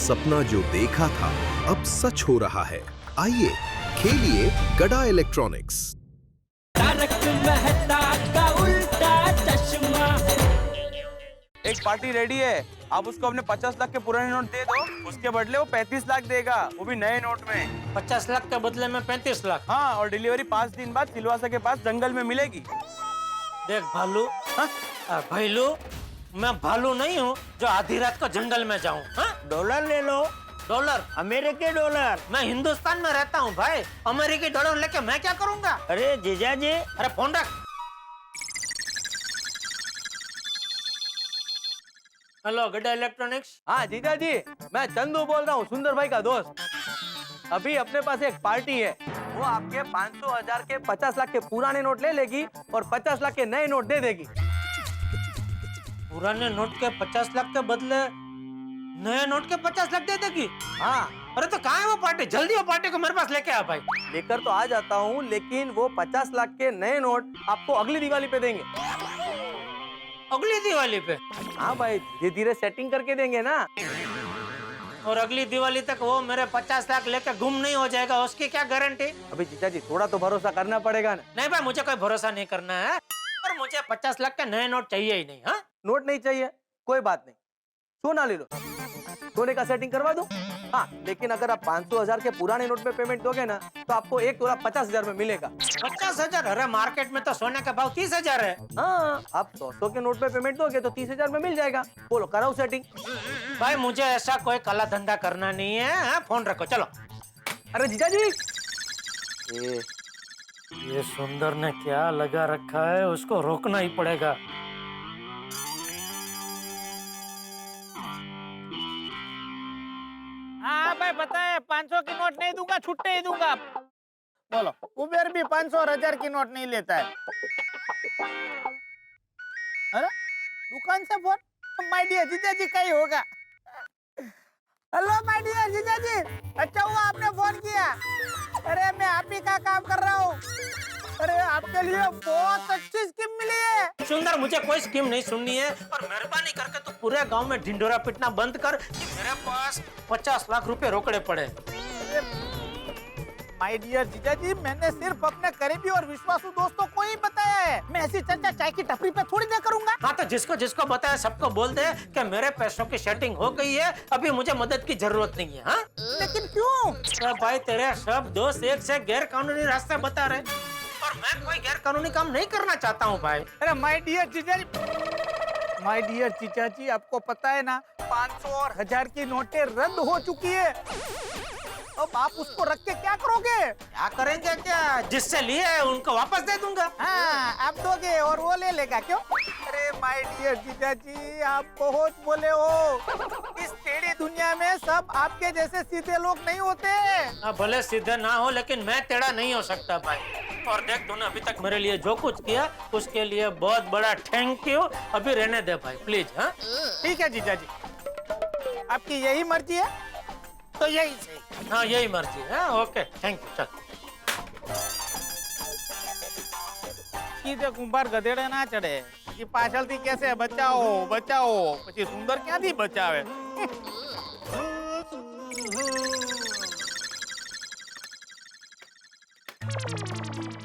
सपना जो देखा था अब सच हो रहा है। आइए खेलिए गड़ा इलेक्ट्रॉनिक्स। तारक मेहता का उल्टा चश्मा। एक पार्टी रेडी है, आप उसको अपने 50 लाख के पुराने नोट दे दो, उसके बदले वो 35 लाख देगा, वो भी नए नोट में। 50 लाख के बदले में 35 लाख। हाँ, और डिलीवरी 5 दिन बाद सिलवासा के पास जंगल में मिलेगी। देख भालू, भाईलू, मैं भालू नहीं हूँ जो आधी रात को जंगल में जाऊँ। डॉलर ले लो, डॉलर, अमेरिकी डॉलर। मैं हिंदुस्तान में रहता हूँ भाई, अमेरिकी डॉलर लेके मैं क्या करूँगा? अरे जीजा जी, अरे फोन रख। हेलो गड्ढा इलेक्ट्रॉनिक्स। हाँ जीजा जी, मैं चंदू बोल रहा हूँ, सुंदर भाई का दोस्त। अभी अपने पास एक पार्टी है, वो आपके 500,000 के 50 लाख के पुराने नोट ले लेगी और 50 लाख के नए नोट दे देगी। पुराने नोट के 50 लाख के बदले नए नोट के 50 लाख दे देगी? हाँ, अरे तो कहाँ है वो पार्टी? जल्दी वो पार्टी को मेरे पास लेके आ भाई। लेकर तो आ जाता हूँ, लेकिन वो 50 लाख के नए नोट आपको अगली दिवाली पे देंगे। अगली दिवाली पे? हाँ भाई, धीरे धीरे सेटिंग करके देंगे ना। और अगली दिवाली तक वो मेरे 50 लाख लेके गुम नहीं हो जाएगा, उसकी क्या गारंटी? अभी जीजा जी थोड़ा तो भरोसा करना पड़ेगा ना। नहीं भाई, मुझे कोई भरोसा नहीं करना है, और मुझे 50 लाख के नए नोट चाहिए ही नहीं। हाँ, नोट नहीं चाहिए, कोई बात नहीं, सोना ले लो, सोने का सेटिंग करवा दो। हाँ, लेकिन अगर आप 500,000 के पुराने नोट में पेमेंट दोगे ना, तो आपको 1 तोला 50,000 में मिलेगा। 50,000? अरे मार्केट में तो सोने का भाव 30,000 है। हाँ, आप 100 के नोट पे पेमेंट दोगे तो 30,000 में मिल जाएगा। बोलो, कराओ सेटिंग। भाई मुझे ऐसा कोई काला धंधा करना नहीं है। हाँ, फोन रखो, चलो। अरे जीजा जी, ये सुंदर ने क्या लगा रखा है, उसको रोकना ही पड़ेगा। हाँ भाई पता है, 500 की नोट नहीं दूंगा, छुट्टे ही दूंगा। बोलो, कुबेर भी 500 और 1000 की नोट नहीं लेता है। अरे दुकान से फोन, माय डियर जीजा जी का ही होगा। हेलो माय डियर जीजा जी, अच्छा हुआ आपने फोन किया। अरे मैं आप ही का काम कर रहा हूँ। अरे आपके लिए बहुत अच्छी स्कीम मिली है। सुंदर, मुझे कोई स्कीम नहीं सुननी है, और मेहरबानी करके तू पूरे गांव में ढिंडोरा पिटना बंद कर कि मेरे पास 50 लाख रुपए रोकड़े पड़े। माय डियर जीजा जी, मैंने सिर्फ अपने करीबी और विश्वासू दोस्तों को ही बताया है। मैं ऐसी चर्चा चाय की टपरी पे थोड़ी ना करूंगा। हाँ, तो जिसको जिसको बताया सबको बोल दे कि मेरे पैसों की सेटिंग हो गई है, अभी मुझे मदद की जरूरत नहीं है। हाँ? लेकिन क्यों? तो भाई तेरे सब दोस्त एक से गैर कानूनी रास्ते बता रहे, और मैं कोई गैर कानूनी काम नहीं करना चाहता हूँ भाई। अरे माय डियर जीजा जी, माय डियर जीजा जी, आपको पता है ना 500 और 1000 की नोटें रद्द हो चुकी है। अब आप उसको रख के क्या करोगे? क्या करेंगे? क्या जिससे लिए उनको वापस दे दूंगा। हाँ, आप दोगे और वो ले लेगा क्यों? अरे माय डियर जीजा जी, आप बहुत बोले हो। इस टेढ़ी दुनिया में सब आपके जैसे सीधे लोग नहीं होते। भले सीधे ना हो, लेकिन मैं टेढ़ा नहीं हो सकता भाई। और देख, तूने अभी तक मेरे लिए जो कुछ किया उसके लिए बहुत बड़ा थैंक यू। अभी रहने दे भाई प्लीज। हाँ ठीक है जीजा जी, आपकी यही मर्जी है तो यही सही। हाँ, यही मर्जी है। Okay, thank you. चल। સીધે કુંભાર ગધેડે ના ચડે, એ પાછળથી કહેશે બચાવો બચાવો, પછી સુંદર ક્યાંથી બચાવે?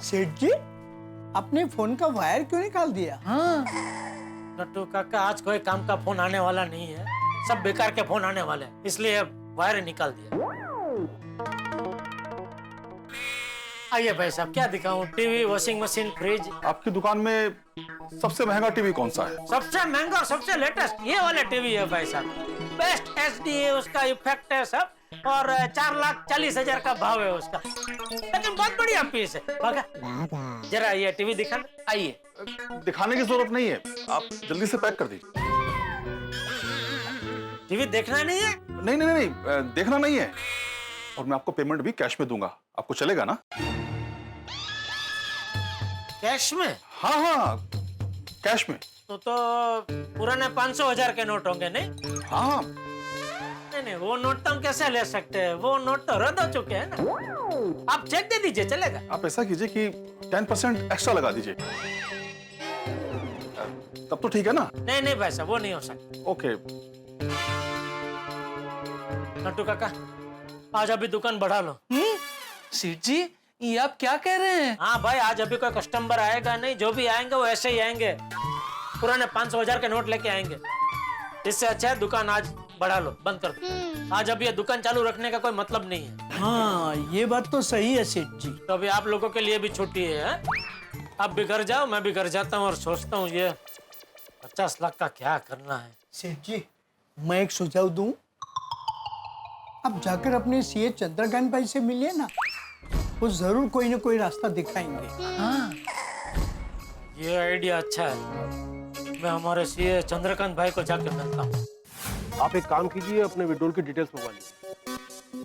सेठ जी, आपने फोन का वायर क्यों निकाल दिया? हाँ नट्टू काका, आज कोई काम का फोन आने वाला नहीं है, सब बेकार के फोन आने वाले हैं, इसलिए वायर निकाल दिया। आइए भाई साहब, क्या दिखाऊं? TV, washing machine, fridge. आपकी दुकान में सबसे महंगा टीवी कौन सा है? सबसे महंगा और सबसे लेटेस्ट ये वाला टीवी है भाई साहब। बेस्ट एचडी है, उसका इफेक्ट है सब, और 4,40,000 का भाव है उसका, लेकिन बहुत बढ़िया पीस है। भागा जरा ये टीवी दिखा। आइए। दिखाने की जरूरत नहीं है, आप जल्दी से पैक कर दीजिए। टीवी देखना नहीं है? नहीं नहीं नहीं, देखना नहीं है, और मैं आपको पेमेंट भी कैश में दूंगा, आपको चलेगा ना? कैश में? हाँ हाँ, कैश में। तो पुराने 500,000 के नोट होंगे नहीं? हाँ, नहीं, वो नोट तो हम कैसे ले सकते हैं, वो नोट तो रद्द हो चुके हैं ना। आप चेक दे दीजिए, चलेगा? आप ऐसा कीजिए कि 10% एक्स्ट्रा लगा दीजिए, तब तो ठीक है ना? नहीं नहीं भाई साहब, वो नहीं हो सकता। ओके, नट्टू काका आज अभी दुकान बढ़ा लो। सेठ जी ये आप क्या कह रहे हैं? हाँ भाई, आज अभी कोई कस्टमर आएगा नहीं, जो भी आएंगे वो ऐसे ही आएंगे, पुराने 500,000 के नोट लेके आएंगे। इससे अच्छा है दुकान आज बढ़ा लो, बंद कर दो। आज अभी ये दुकान चालू रखने का कोई मतलब नहीं है। हाँ ये बात तो सही है सेठ जी। तो अभी आप लोगों के लिए भी छुट्टी है। आप भी घर जाओ, मैं भी घर जाता हूँ और सोचता हूँ ये 50 लाख का क्या करना है। सेठ जी मैं एक सुझाव दूं, आप जाकर अपने सीए चंद्रकांत भाई से मिलिए ना, वो जरूर कोई ना कोई रास्ता दिखाएंगे। हाँ, ये आइडिया अच्छा है। मैं हमारे सीए चंद्रकांत भाई को जाके मिलता हूँ। आप एक काम कीजिए, अपने विड्रॉल की डिटेल्स मंगवा लीजिए।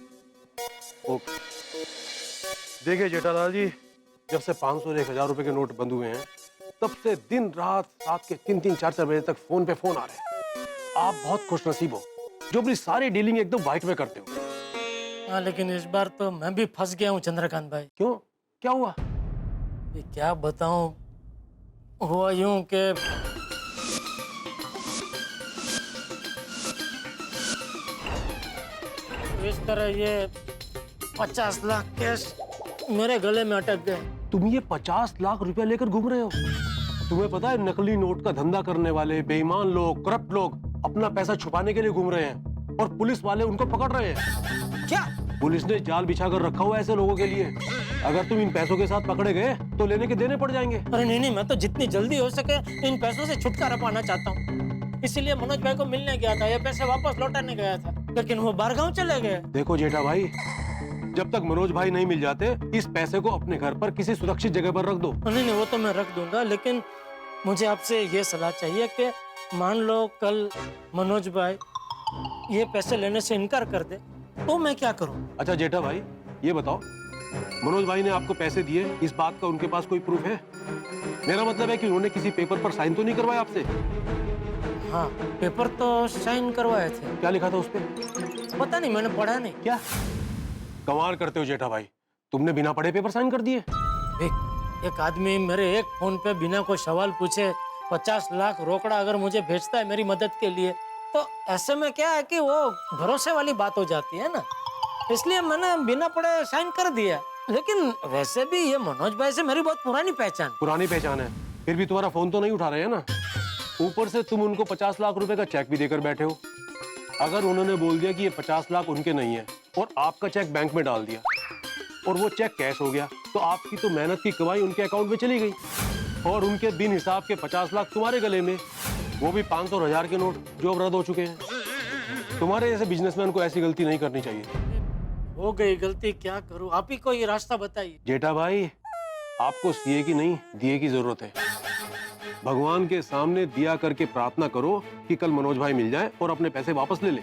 ओके। देखिए जेठालाल जी, जब से 500 और 1000 रुपए के नोट बंद हुए हैं तब से दिन रात रात के 3-3, 4-4 बजे तक फोन पे फोन आ रहे हैं। आप बहुत खुशनसीब हो जो अपनी सारी डीलिंग एकदम व्हाइट में करते हो। हाँ, लेकिन इस बार तो मैं भी फंस गया हूँ चंद्रकांत भाई। क्यों, क्या हुआ? ये क्या बताऊं, हुआ यूं कि इस तरह ये 50 लाख कैश मेरे गले में अटक गए। तुम ये 50 लाख रुपया लेकर घूम रहे हो? तुम्हें पता है नकली नोट का धंधा करने वाले बेईमान लोग, करप्ट लोग अपना पैसा छुपाने के लिए घूम रहे हैं और पुलिस वाले उनको पकड़ रहे हैं। क्या? पुलिस ने जाल बिछाकर रखा हुआ है ऐसे लोगों के लिए। अगर तुम इन पैसों के साथ पकड़े गए तो लेने के देने पड़ जाएंगे। अरे नहीं, मैं तो जितनी जल्दी हो सके इन पैसों से छुटकारा पाना चाहता हूँ, इसीलिए मनोज भाई को मिलने गया था। ये पैसे वापस लौटाने गया था, लेकिन वो बाहर गाँव चले गए। देखो जेठा भाई, जब तक मनोज भाई नहीं मिल जाते इस पैसे को अपने घर पर किसी सुरक्षित जगह पर रख दो। नहीं, वो तो मैं रख दूंगा, लेकिन मुझे आपसे ये सलाह चाहिए कि मान लो कल मनोज भाई ये पैसे लेने से इनकार कर दे तो मैं क्या करूं? अच्छा जेठा भाई ये बताओ, मनोज भाई ने आपको पैसे दिए, इस बात का उनके पास कोई प्रूफ है? मेरा मतलब है कि उन्होंने किसी पेपर पर साइन तो नहीं करवाया आपसे? हाँ, पेपर तो साइन करवाए थे। क्या लिखा था उस पे? पता नहीं, मैंने पढ़ा नहीं। क्या कमाल करते हो जेठा भाई, तुमने बिना पढ़े पेपर साइन कर दिए? एक आदमी मेरे एक फोन पे बिना कोई सवाल पूछे 50 लाख रोकड़ा अगर मुझे भेजता है मेरी मदद के लिए, तो ऐसे में क्या है कि वो भरोसे वाली बात हो जाती है ना, इसलिए मैंने बिना पढ़े साइन कर दिया। लेकिन वैसे भी ये मनोज भाई से मेरी बहुत पुरानी पहचान है, फिर भी तुम्हारा फोन तो नहीं उठा रहे हैं ना। ऊपर से तुम उनको 50 लाख रुपए का चेक भी देकर बैठे हो। अगर उन्होंने बोल दिया कि ये 50 लाख उनके नहीं है और आपका चेक बैंक में डाल दिया और वो चेक कैश हो गया, तो आपकी तो मेहनत की कमाई उनके अकाउंट में चली गई और उनके बिन हिसाब के 50 लाख तुम्हारे गले में, वो भी 500 और 1000 के नोट जो अब रद्द हो चुके हैं। तुम्हारे जैसे बिजनेसमैन को ऐसी गलती नहीं करनी चाहिए। हो गई गलती, क्या करूं? आप ही कोई रास्ता बताइए। जेठा भाई, आपको सीए की नहीं दिए की जरूरत है। भगवान के सामने दिया करके प्रार्थना करो कि कल मनोज भाई मिल जाए और अपने पैसे वापस ले ले।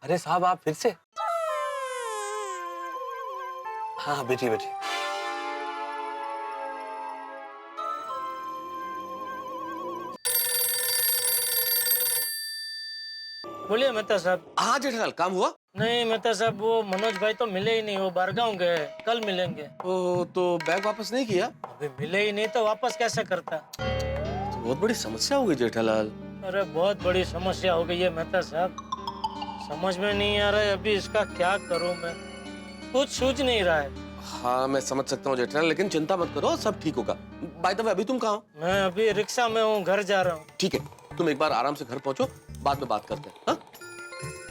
अरे साहब आप फिर से? हाँ बैठिए बैठिए। बोलिए मेहता साहब। हाँ जेठालाल, काम हुआ? नहीं मेहता साहब, वो मनोज भाई तो मिले ही नहीं, वो बारगांव गए, कल मिलेंगे। ओ, तो बैग वापस नहीं किया? अभी मिले ही नहीं तो वापस कैसे करता? तो बहुत बड़ी समस्या हो गई जेठालाल। अरे बहुत बड़ी समस्या हो गई है मेहता साहब, समझ में नहीं आ रहा है अभी इसका क्या करूं मैं, कुछ सूझ नहीं रहा है। हाँ मैं समझ सकता हूँ जेठालाल, लेकिन चिंता मत करो, सब ठीक होगा। बाय द वे अभी तुम कहाँ हो? मैं अभी रिक्शा में हूँ, घर जा रहा हूँ। ठीक है, तुम एक बार आराम से घर पहुंचो, बाद में बात करते हैं। हाँ?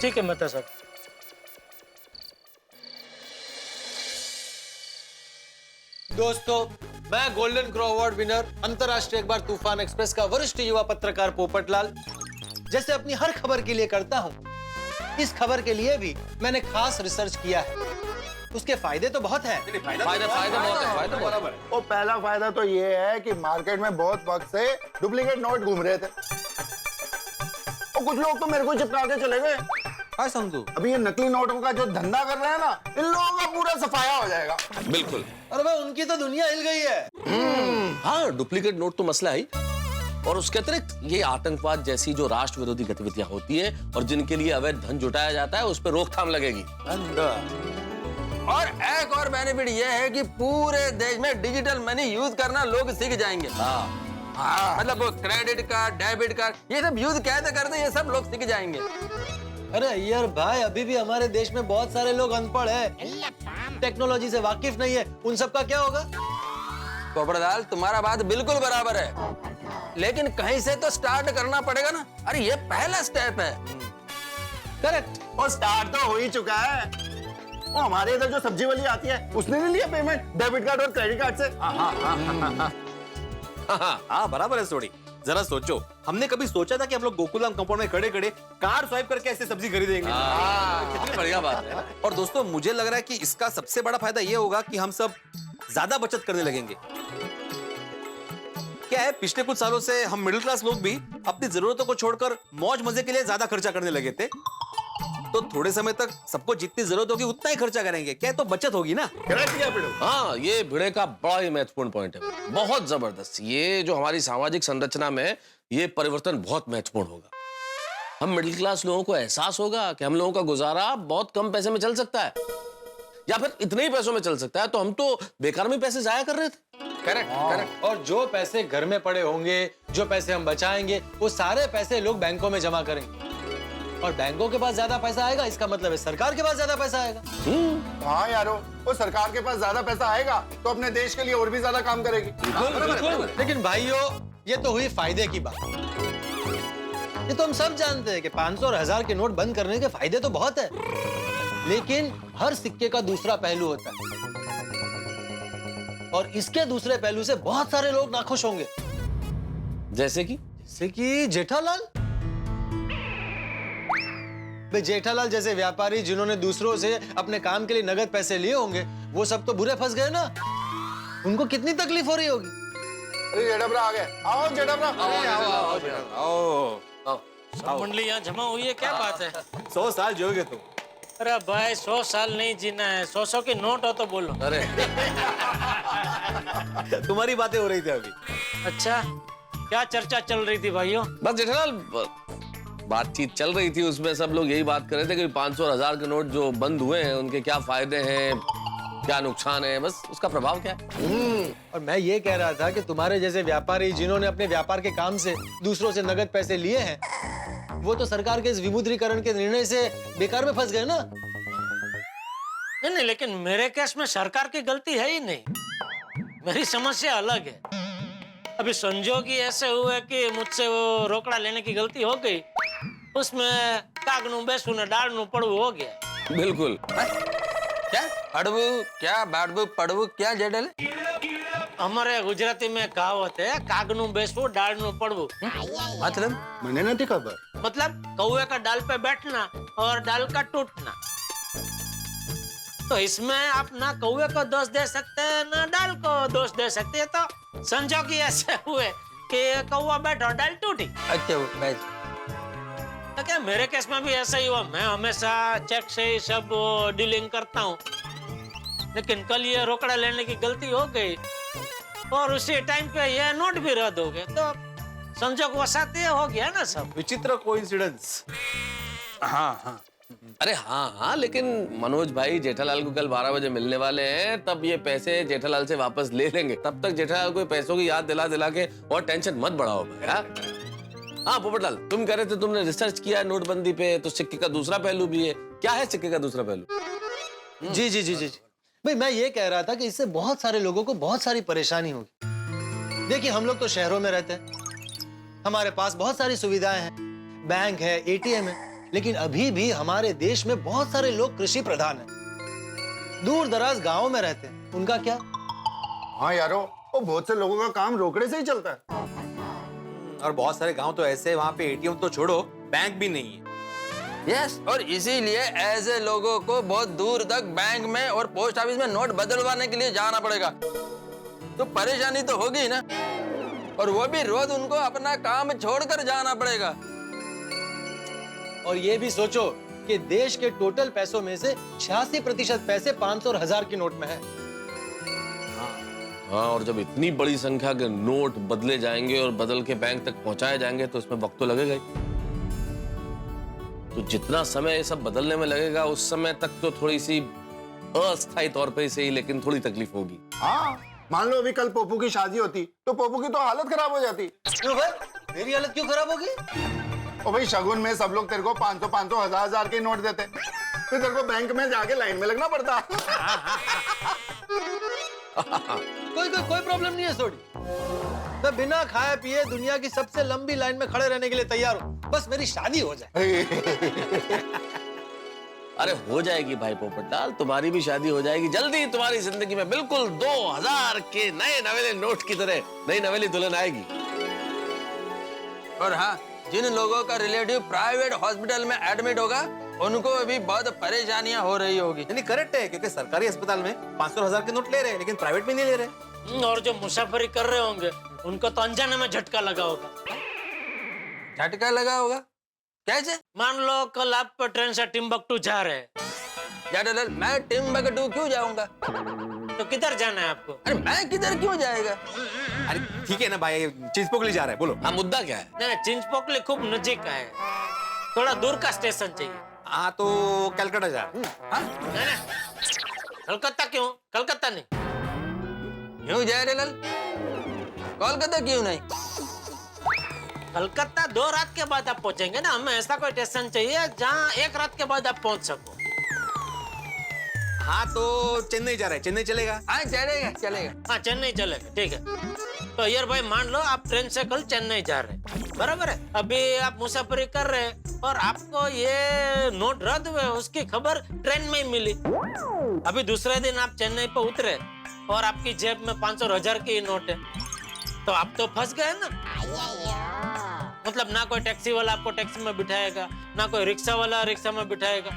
ठीक है मेहता साहब। दोस्तों, मैं गोल्डन क्रो अवार्ड विनर अंतरराष्ट्रीय अखबार तूफान एक्सप्रेस का वरिष्ठ युवा पत्रकार पोपटलाल जैसे अपनी हर खबर के लिए करता हूं, इस खबर के लिए भी मैंने खास रिसर्च किया है। उसके फायदे तो बहुत हैं। फायदा बहुत है। और पहला फायदा तो ये है कि मार्केट में बहुत वक्त से डुप्लीकेट नोट घूम रहे थे और कुछ लोग तो मेरे को चिपका के चले गए। हाँ समझू, अभी ये नकली नोटों का जो धंधा कर रहे हैं ना, इन लोगों का पूरा सफाया हो जाएगा। बिल्कुल। अरे भाई उनकी तो दुनिया हिल गई है। हाँ डुप्लीकेट नोट तो मसला है, और उसके अतिरिक्त ये आतंकवाद जैसी जो राष्ट्र विरोधी गतिविधियां होती हैं और जिनके लिए अवैध धन जुटाया जाता है, उस पर रोकथाम लगेगी। और एक और बेनिफिट ये है कि पूरे देश में डिजिटल मनी यूज करना लोग सीख जाएंगे। मतलब वो क्रेडिट कार्ड, डेबिट कार्ड, ये सब यूज कैसे करते ये सब लोग सीख जाएंगे। अरे यार भाई, अभी भी हमारे देश में बहुत सारे लोग अनपढ़ है, टेक्नोलॉजी से वाकिफ नहीं है, उन सब का क्या होगा? पोपटलाल, तुम्हारा बात बिल्कुल बराबर है, लेकिन कहीं से तो स्टार्ट करना पड़ेगा ना। अरे ये पहला स्टेप है। करेक्ट। और स्टार्ट तो हो ही चुका है। वो हमारे इधर जो सब्जी वाली आती है उसने नहीं लिया पेमेंट डेबिट कार्ड और क्रेडिट कार्ड से। हाँ बराबर है सोडी। जरा सोचो, हमने कभी सोचा था कि हम लोग गोकुलम कंपाउंड में खड़े खड़े कार्ड स्वाइप करके ऐसे सब्जी खरीदेंगे? कितनी बढ़िया बात है। और दोस्तों, मुझे लग रहा है कि इसका सबसे बड़ा फायदा ये होगा कि हम सब ज्यादा बचत करने लगेंगे। क्या है, पिछले कुछ सालों से हम मिडिल क्लास लोग भी अपनी जरूरतों को छोड़कर मौज मजे के लिए ज्यादा खर्चा करने लगे थे, तो थोड़े समय तक सबको जितनी जरूरत होगी उतना ही खर्चा करेंगे। क्या है, तो बचत होगी ना। हाँ, ये भिड़े का बड़ा ही महत्वपूर्ण पॉइंट है, बहुत जबरदस्त। ये जो हमारी सामाजिक संरचना में ये परिवर्तन बहुत महत्वपूर्ण होगा। हम मिडिल क्लास लोगों को एहसास होगा कि हम लोगों का गुजारा बहुत कम पैसे में चल सकता है, या फिर इतने ही पैसों में चल सकता है। तो हम तो बेकार में पैसे जाया कर रहे थे। Correct correct. और जो पैसे घर में पड़े होंगे, जो पैसे हम बचाएंगे, वो सारे पैसे लोग बैंकों में जमा करेंगे, और बैंकों के पास ज्यादा पैसा आएगा, इसका मतलब है सरकार के पास ज्यादा पैसा आएगा। हाँ यारो, वो सरकार के पास ज्यादा पैसा आएगा तो अपने देश के लिए और भी ज्यादा काम करेगी। लेकिन भाइयों, ये तो हुई फायदे की बात। ये तो हम सब जानते हैं कि 500 और 1000 के नोट बंद करने के फायदे तो बहुत है, लेकिन हर सिक्के का दूसरा पहलू होता है, और इसके दूसरे पहलू से बहुत सारे लोग नाखुश होंगे। जैसे कि जेठालाल। जेठालाल जैसे व्यापारी जिन्होंने दूसरों से अपने काम के लिए नगद पैसे लिए होंगे, वो सब तो बुरे फंस गए ना। उनको कितनी तकलीफ हो रही होगी। अरे जेठाब्रा आ गए। आओ जेठाब्रा। सब मंडली यहाँ जमा हुई है, क्या बात है? 100 साल जियोगे तुम। अरे भाई, 100 साल नहीं जीना है, 100 की नोट हो तो बोलो। अरे तुम्हारी बातें हो रही थी अभी। अच्छा, क्या चर्चा चल रही थी भाइयों? बस जेठालाल, बातचीत चल रही थी, उसमें सब लोग यही बात कर रहे थे कि 500 और 1000 के नोट जो बंद हुए हैं उनके क्या फायदे हैं, क्या नुकसान है, बस उसका प्रभाव क्या है। और मैं ये कह रहा था कि तुम्हारे जैसे व्यापारी जिन्होंने अपने व्यापार के काम से दूसरों से नगद पैसे लिए हैं, वो तो सरकार के इस विमुद्रीकरण के निर्णय से बेकार में फंस गए ना। नहीं, लेकिन मेरे केस में सरकार की गलती है ही नहीं, मेरी समस्या अलग है। अभी संजोग ही ऐसे हुए कि मुझसे वो रोकड़ा लेने की गलती हो गई, उसमें कागनू बेसू ने डालनू पड़वू हो गया। बिल्कुल। क्या अड़बू, क्या बाड़बू, पड़बू, क्या जेडल? हमारे गुजराती में कहावत है, कागनू बेसू डालनू पड़वू। मतलब मैंने नहीं खबर। मतलब कौवे का डाल पे बैठना और डाल का टूटना। तो इसमें आप ना कौवे को दोष दे सकते हैं, ना डाल को दोष दे सकते हैं। तो संजोग ही ऐसे हुए कि कौवा बैठा, डाल टूटी। अच्छा, तो क्या मेरे केस में भी ऐसा ही हुआ। मैं हमेशा चेक से ही सब डीलिंग करता हूँ, लेकिन कल ये रोकड़ा लेने की गलती हो गई और उसी टाइम पे ये नोट भी रद्द हो गए, तो संजोग वसात ये हो गया ना सब। विचित्र कोइंसिडेंस। हाँ, अरे हाँ, लेकिन मनोज भाई जेठालाल को कल 12 बजे मिलने वाले हैं, तब ये पैसे जेठालाल से वापस ले लेंगे। तब तक जेठालाल को पैसों की याद दिला दिला के और टेंशन मत बढ़ाओ भाई। हाँ पोपटलाल, तुम कह रहे थे तुमने रिसर्च किया नोटबंदी पे, तो सिक्के का दूसरा पहलू भी है। क्या है सिक्के का दूसरा पहलू? जी जी जी जी भाई, मैं ये कह रहा था कि इससे बहुत सारे लोगों को बहुत सारी परेशानी होगी। देखिए, हम लोग तो शहरों में रहते हैं, हमारे पास बहुत सारी सुविधाएं हैं, बैंक है, एटीएम है, लेकिन अभी भी हमारे देश में बहुत सारे लोग कृषि प्रधान हैं, दूर दराज गांवों में रहते हैं। उनका क्या? हाँ यारो, वो बहुत से लोगों का काम रोकड़े से ही चलता है। और बहुत सारे गांव तो ऐसे हैं, वहां पे एटीएम तो छोड़ो, बैंक भी नहीं है। यस, और इसीलिए ऐसे लोगों को बहुत दूर तक बैंक में और पोस्ट ऑफिस में नोट बदलवाने के लिए जाना पड़ेगा। तो परेशानी तो होगी ना, और वो भी रोज उनको अपना काम छोड़कर जाना पड़ेगा। और ये भी सोचो कि देश के टोटल पैसों में से 86% पैसे 500 और 1000 के नोट में है। हाँ, और जब इतनी बड़ी संख्या के नोट बदले जाएंगे और बदल के बैंक तक पहुंचाए जाएंगे, तो इसमें वक्त तो लगेगा ही। तो जितना समय ये सब बदलने में लगेगा, उस समय तक तो थोड़ी सी अस्थायी तौर पे सही, लेकिन थोड़ी तकलीफ होगी। हाँ, मान लो अभी कल पोपू की शादी होती तो पोपू की तो हालत खराब हो जाती। क्यों भाई, मेरी हालत क्यों खराब होगी? ओ भाई, शगुन में सब लोग तेरे को 500 500 1000 के नोट देते, फिर तेरे को बैंक में जाके लाइन में लगना पड़ता। कोई प्रॉब्लम नहीं है सोडी। मैं बिना खाए पिए दुनिया की सबसे लंबी लाइन में खड़े रहने के लिए तैयार हूँ, बस मेरी शादी हो जाए। अरे हो जाएगी भाई पोपटलाल, तुम्हारी भी शादी हो जाएगी जल्दी। तुम्हारी जिंदगी में बिल्कुल 2000 के नए नवेले नोट की तरह नई नवेली दुल्हन आएगी। और हाँ, जिन लोगों का रिलेटिव प्राइवेट हॉस्पिटल में एडमिट होगा उनको अभी बहुत परेशानियां हो रही होगी। यानी करेक्ट है, क्योंकि सरकारी अस्पताल में 500 1000 के नोट ले रहे हैं, लेकिन प्राइवेट में नहीं ले रहे। और जो मुसाफरी कर रहे होंगे उनको तो अनजाने में झटका लगा होगा। झटका लगा होगा कैसे? मान लो कल आप ट्रेन से टिम्बकटू जा रहे हैं, जेठालाल, मैं टिम्बकटू क्यों जाऊंगा? तो किधर जाना है आपको? अरे मैं किधर क्यों जाएगा? अरे ठीक है ना भाई, चिंचपोकली जा रहा है, बोलो। हाँ, मुद्दा क्या है? नहीं, चिंचपोकली खूब नजीक है, थोड़ा दूर का स्टेशन चाहिए। हाँ तो कलकत्ता जा। कलकत्ता क्यों? कलकत्ता नहीं। क्यों जेठालाल? कोलकाता क्यों नहीं? कलकत्ता 2 रात के बाद आप पहुंचेंगे ना, हमें ऐसा कोई स्टेशन चाहिए जहाँ 1 रात के बाद आप पहुंच सको। हाँ तो चेन्नई जा रहे हैं, चेन्नई चलेगा? हाँ चलेगा चलेगा। हाँ चेन्नई चलेगा, ठीक है। तो यार भाई मान लो आप ट्रेन से कल चेन्नई जा रहे हैं, बराबर है। अभी आप मुसाफरी कर रहे हैं और आपको ये नोट रद्द हुए उसकी खबर ट्रेन में ही मिली। अभी दूसरे दिन आप चेन्नई पे उतरे और आपकी जेब में 500 और 1000 की नोट है, तो आप तो फंस गए ना। मतलब ना कोई टैक्सी वाला आपको टैक्सी में बिठाएगा, ना कोई रिक्शा वाला रिक्शा में बिठाएगा,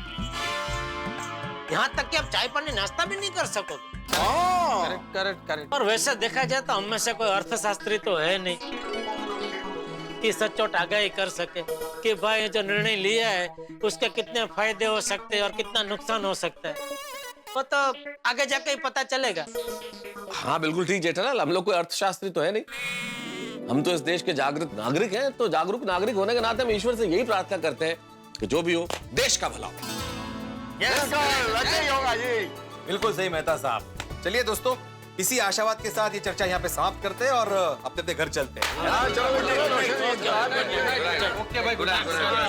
यहाँ तक कि आप चाय पानी नाश्ता भी नहीं कर सकोगे। Correct correct correct. और वैसे देखा जाए तो हम में से कोई अर्थशास्त्री तो है नहीं कि सचोट आगाही कर सके कि भाई जो निर्णय लिया है उसके कितने फायदे हो सकते हैं और कितना नुकसान हो सकता है, वो तो आगे जाके ही पता चलेगा। हाँ बिल्कुल ठीक जेठालाल, हम लोग कोई अर्थशास्त्री तो है नहीं, हम तो इस देश के जागरूक नागरिक हैं। तो जागरूक नागरिक होने के नाते हम ईश्वर से यही प्रार्थना करते हैं कि जो भी हो देश का भला हो। बिल्कुल सही मेहता साहब। चलिए दोस्तों, इसी आशावाद के साथ ये चर्चा यहाँ पे समाप्त करते हैं और अपने अपने घर चलते हैं। ओके भाई, good night.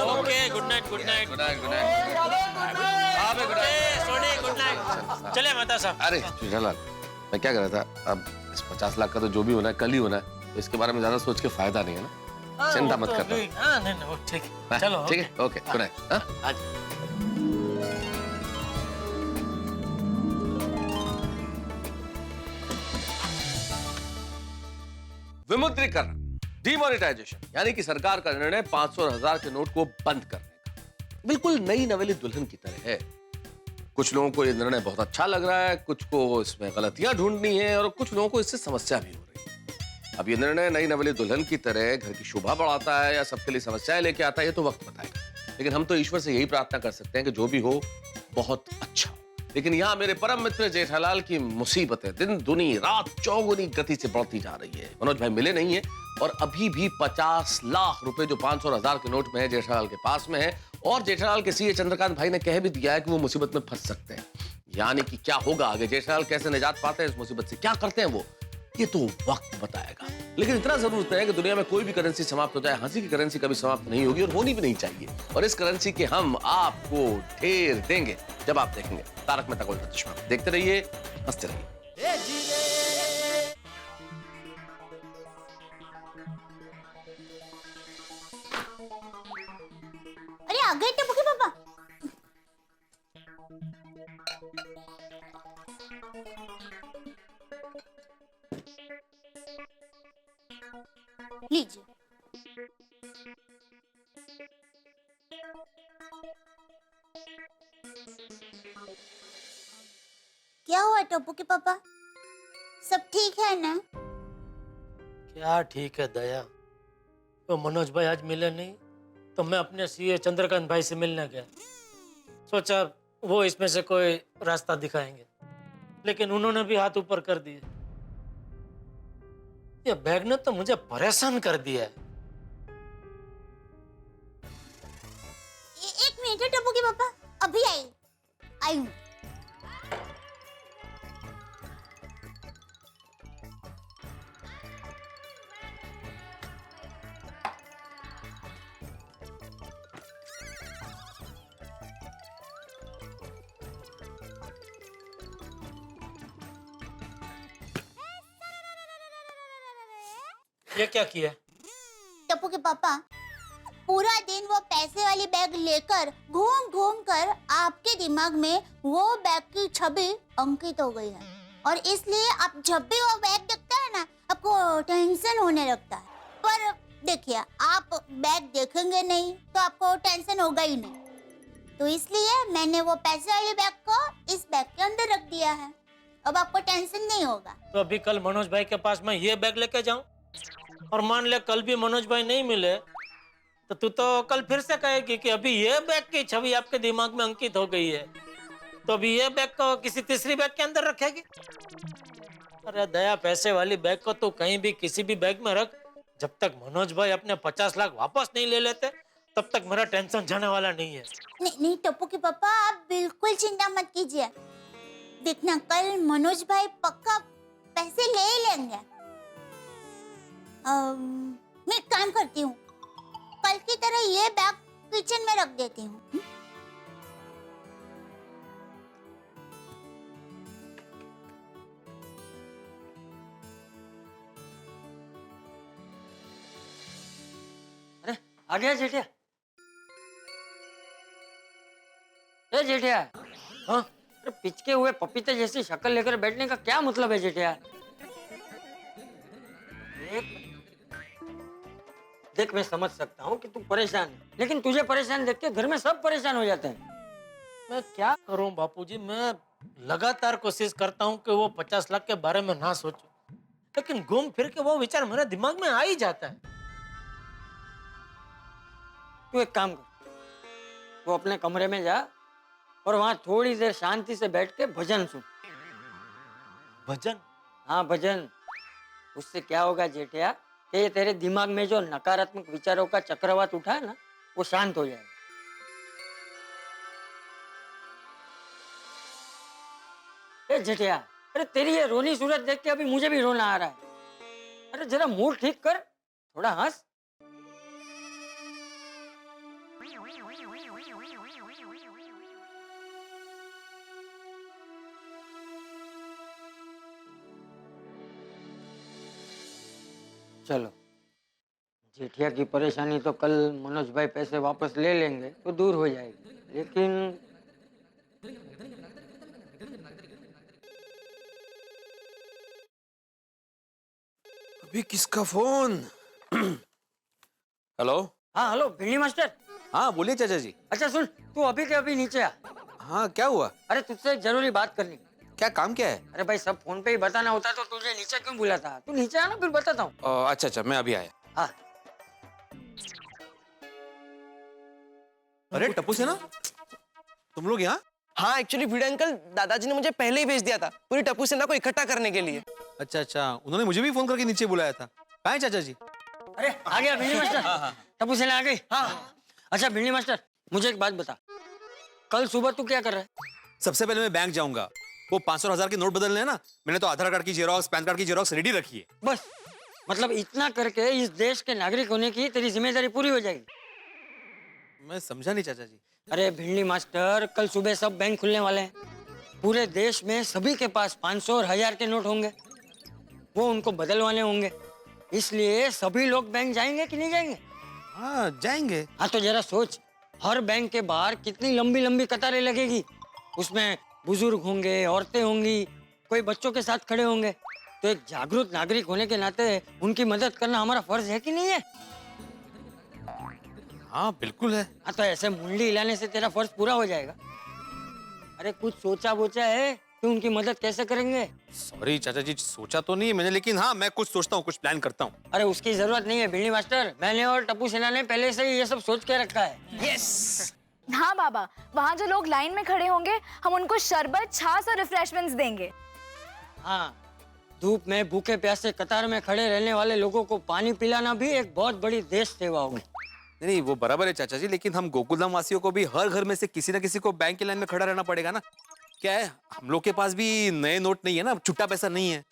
Okay good night, good night, good night, good night. Soni good night. चले मेहता साहब। अरे जेठालाल, मैं क्या कर रहा था, अब इस 50 लाख का तो जो भी होना है कल ही होना है, तो इसके बारे में ज्यादा सोच के फायदा नहीं है ना। चिंता मत करना। नहीं वो ठीक है, चलो ठीक है, ओके गुड नाइट। विमुद्रीकरण, डिमोनेटाइजेशन, यानी कि सरकार का निर्णय 500 और 1000 के नोट को बंद करने का बिल्कुल नई नवेली दुल्हन की तरह है। कुछ लोगों को ये निर्णय बहुत अच्छा लग रहा है, कुछ को इसमें गलतियां ढूंढनी है और कुछ लोगों को इससे समस्या भी हो रही है। अब ये निर्णय नई नवेली दुल्हन की तरह घर की शोभा बढ़ाता है या सबके लिए समस्याएं लेके आता है, ये तो वक्त बताएगा। लेकिन हम तो ईश्वर से यही प्रार्थना कर सकते हैं कि जो भी हो बहुत अच्छा हो। लेकिन यहाँ मेरे परम मित्र जेठालाल की मुसीबतें दिन दुनी रात चौगुनी गति से बढ़ती जा रही है। मनोज भाई मिले नहीं है और अभी भी 50 लाख रुपए जो 500 और 1000 के नोट में है जेठालाल के पास में है, और जेठालाल के सीए चंद्रकांत भाई ने कह भी दिया है कि वो मुसीबत में फंस सकते हैं। यानी कि क्या होगा आगे, जेठालाल कैसे निजात पाते हैं इस मुसीबत से, क्या करते हैं वो, ये तो वक्त बताएगा। लेकिन इतना जरूर तय है कि दुनिया में कोई भी करेंसी समाप्त हो जाए, हंसी की करेंसी कभी समाप्त नहीं होगी और होनी भी नहीं चाहिए। और इस करेंसी के हम आपको ढेर देंगे जब आप देखेंगे तारक मेहता का उल्टा चश्मा। देखते रहिए, हंसते रहिए। अरे आ गए टप्पू के पापा। लीजिए। क्या हुआ टप्पू के पापा, सब ठीक है ना? क्या ठीक है दया, तो मनोज भाई आज मिले नहीं तो मैं अपने सीए चंद्रकांत भाई से मिलने गया, सोचा वो इसमें से कोई रास्ता दिखाएंगे, लेकिन उन्होंने भी हाथ ऊपर कर दिए। ये बैग ने तो मुझे परेशान कर दिया है। एक मिनट टप्पू के पापा, अभी आई हूँ। ये क्या किया? टप्पू के पापा, पूरा दिन वो पैसे वाली बैग लेकर घूम घूम कर आपके दिमाग में वो बैग की छवि अंकित हो गई है, और इसलिए आप जब भी वो बैग देखता है ना, आपको टेंशन होने लगता है। पर देखिए, आप बैग देखेंगे नहीं तो आपको टेंशन होगा ही नहीं, तो इसलिए मैंने वो पैसे वाले बैग को इस बैग के अंदर रख दिया है। अब आपको टेंशन नहीं होगा। तो अभी कल मनोज भाई के पास मैं ये बैग लेके जाऊं, और मान ले कल भी मनोज भाई नहीं मिले, तो तू तो कल फिर से कहेगी कि अभी ये बैग की छवि आपके दिमाग में अंकित हो गई है, तो अभी ये बैग को किसी तीसरी बैग के अंदर रखेगी। अरे दया, पैसे वाली बैग को तू कहीं भी किसी भी बैग में रख, जब तक मनोज भाई अपने 50 लाख वापस नहीं ले लेते तब तक मेरा टेंशन जाने वाला नहीं है। नहीं टप्पू के पापा, आप बिल्कुल चिंता मत कीजिए। देखना, कल मनोज भाई पक्का पैसे ले ही लेंगे। मैं एक काम करती हूँ, कल की तरह ये बैग किचन में रख देती हूँ। अरे आ गया जेठिया। ए जेठिया, हाँ, अरे पिचके हुए पपीते जैसी शक्ल लेकर बैठने का क्या मतलब है जेठिया? देख मैं समझ सकता हूँ कि तू परेशान है, लेकिन तुझे परेशान देख के घर में सब परेशान हो जाते हैं। मैं क्या करूं बापूजी, मैं लगातार कोशिश करता हूं कि वो 50 लाख के बारे में ना सोचूं, लेकिन घूम फिर के वो विचार मेरे दिमाग में आ ही जाता है। तू एक काम कर, वो अपने कमरे में जा और वहां थोड़ी देर शांति से बैठ के भजन सुन। भजन? हाँ भजन। उससे क्या होगा जेठिया कि ये तेरे दिमाग में जो नकारात्मक विचारों का चक्रवात उठा है ना, वो शांत हो जाएगा। ए जेठिया, अरे तेरी ये रोनी सूरत देख के अभी मुझे भी रोना आ रहा है। अरे जरा मूड ठीक कर, थोड़ा हंस। चलो, जेठिया की परेशानी तो कल मनोज भाई पैसे वापस ले लेंगे तो दूर हो जाएगी, लेकिन अभी किसका फोन? हेलो। हाँ हेलो भिंडी मास्टर। हाँ बोलिए चाचा जी। अच्छा सुन, तू अभी के अभी नीचे आ। हाँ क्या हुआ? अरे तुझसे एक जरूरी बात करनी। क्या काम क्या है? अरे भाई सब फोन पे ही बताना होता तो तुझे नीचे क्यों बुलाता? तू नीचे आ ना, फिर बताता हूँ। अच्छा अच्छा, मैं अभी आया। हाँ। अरे टप्पू सेना, तुम लोग यहाँ? हाँ एक्चुअली भिड़े अंकल, दादाजी ने मुझे पहले ही भेज दिया था पूरी टप्पू सेना को इकट्ठा करने के लिए। अच्छा अच्छा, उन्होंने मुझे भी फोन करके नीचे बुलाया था। कहाँ है चाचा जी? अरे आ गया भिंडी मास्टर। टप्पू सेना आ गई। हाँ। अच्छा भिंडी मास्टर, मुझे एक बात बता, कल सुबह तू क्या कर रहा है? सबसे पहले मैं बैंक जाऊंगा, वो 500 और 1000 के नोट बदलने हैं ना, मैंने तो आधार कार्ड की जेरॉक्स, पैन कार्ड की जेरॉक्स रेडी रखी है। बस, मतलब इतना करके इस देश के नागरिक होने की तेरी जिम्मेदारी पूरी हो जाएगी। मैं समझा नहीं चाचा जी। अरे भिंडी मास्टर, कल सुबह सब बैंक खुलने वाले हैं। पूरे देश में सभी के पास 500 और 1000 के नोट होंगे, वो उनको बदलवाने होंगे, इसलिए सभी लोग बैंक जाएंगे कि नहीं जाएंगे? हाँ जाएंगे। हाँ तो जरा सोच, हर बैंक के बाहर कितनी लंबी लंबी कतारें लगेगी, उसमें बुजुर्ग होंगे, औरतें होंगी, कोई बच्चों के साथ खड़े होंगे। तो एक जागरूक नागरिक होने के नाते उनकी मदद करना हमारा फर्ज है कि नहीं है? हाँ बिल्कुल है। हाँ तो ऐसे मुंडी हिलाने से तेरा फर्ज पूरा हो जाएगा। अरे कुछ सोचा बोचा है कि उनकी मदद कैसे करेंगे? सॉरी चाचा जी, सोचा तो नहीं है मैंने, लेकिन हाँ मैं कुछ सोचता हूँ, कुछ प्लान करता हूँ। अरे उसकी जरूरत नहीं है भिंडी मास्टर, मैंने और टप्पू सेना ने पहले से ही ये सब सोच के रखा है। यस। हाँ बाबा, वहाँ जो लोग लाइन में खड़े होंगे हम उनको शरबत, छाछ और रिफ्रेशमेंट्स देंगे। हाँ, धूप में भूखे प्यासे कतार में खड़े रहने वाले लोगों को पानी पिलाना भी एक बहुत बड़ी देश सेवा होगी। नहीं वो बराबर है चाचा जी, लेकिन हम गोकुलधाम वासियों को भी हर घर में से किसी न किसी को बैंक की लाइन में खड़ा रहना पड़ेगा ना। क्या है, हम लोग के पास भी नए नोट नहीं है ना, छुट्टा पैसा नहीं है।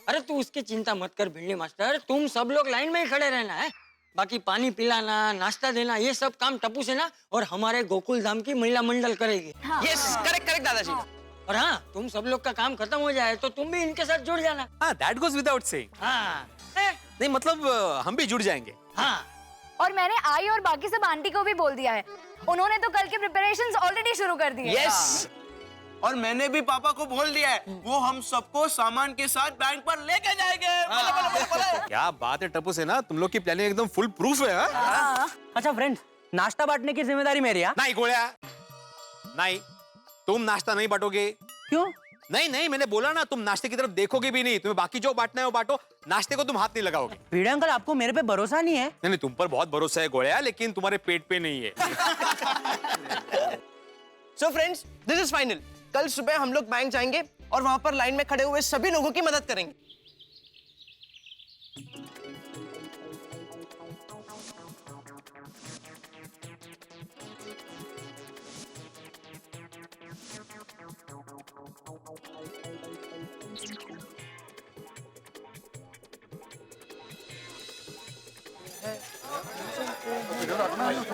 अरे तू उसकी चिंता मत कर भिंडी मास्टर, तुम सब लोग लाइन में ही खड़े रहना है। बाकी पानी पिलाना, नाश्ता देना, ये सब काम टप्पू सेना और हमारे गोकुलधाम की महिला मंडल करेगी। यस, करेक्ट करेक्ट दादाजी। और हाँ, तुम सब लोग का काम खत्म हो जाए तो तुम भी इनके साथ जुड़ जाना। हाँ, that goes without saying। हाँ, नहीं मतलब हम भी जुड़ जाएंगे। हाँ। और मैंने आई और बाकी सब आंटी को भी बोल दिया है, उन्होंने तो कल के प्रिपरेशंस ऑलरेडी शुरू कर दिए। यस, और मैंने भी पापा को बोल दिया है, वो हम सबको सामान के साथ बैंक पर लेके जाएंगे। क्या बात है टप्पू सेना, तुम लोग की प्लानिंग एकदम फुल प्रूफ है। अच्छा फ्रेंड्स, नाश्ता बांटने की जिम्मेदारी मेरी है। नहीं गोळ्या, नहीं, तुम नाश्ता नहीं बांटोगे। क्यों? नहीं नहीं, मैंने बोला ना, तुम नाश्ते की तरफ देखोगे भी नहीं। तुम्हें बाकी जो बांटना है वो बांटो, नाश्ते को तुम हाथ नहीं लगाओगे। भिड़े अंकल, आपको मेरे पे भरोसा नहीं है? नहीं नहीं, तुम पर बहुत भरोसा है गोळ्या, लेकिन तुम्हारे पेट पे नहीं है। So friends, this is final. कल सुबह हम लोग बैंक जाएंगे और वहां पर लाइन में खड़े हुए सभी लोगों की मदद करेंगे।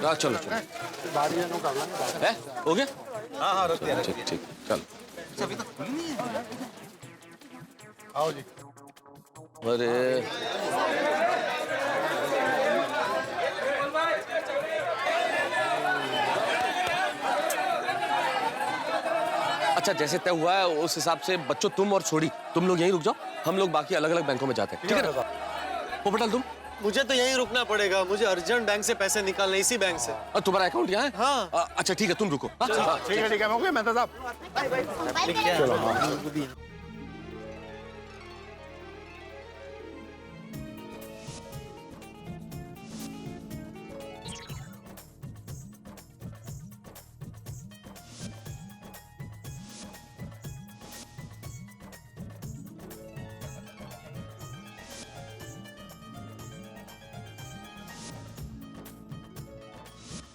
चलो चलो, हो गया? हाँ रख दिया। ठीक ठीक, चलो। अभी तक खुली नहीं है। आओ जी। अरे अच्छा, जैसे तय हुआ है उस हिसाब से बच्चों, तुम और छोड़ी, तुम लोग यहीं रुक जाओ, हम लोग बाकी अलग अलग बैंकों में जाते हैं, ठीक है ना? पोपटलाल तुम? मुझे तो यहीं रुकना पड़ेगा, मुझे अर्जेंट बैंक से पैसे निकालने, इसी बैंक से। तुम्हारा अकाउंट यहाँ है? हाँ। अच्छा ठीक है, तुम रुको। ठीक है, मैं मेहता साहब। चलो।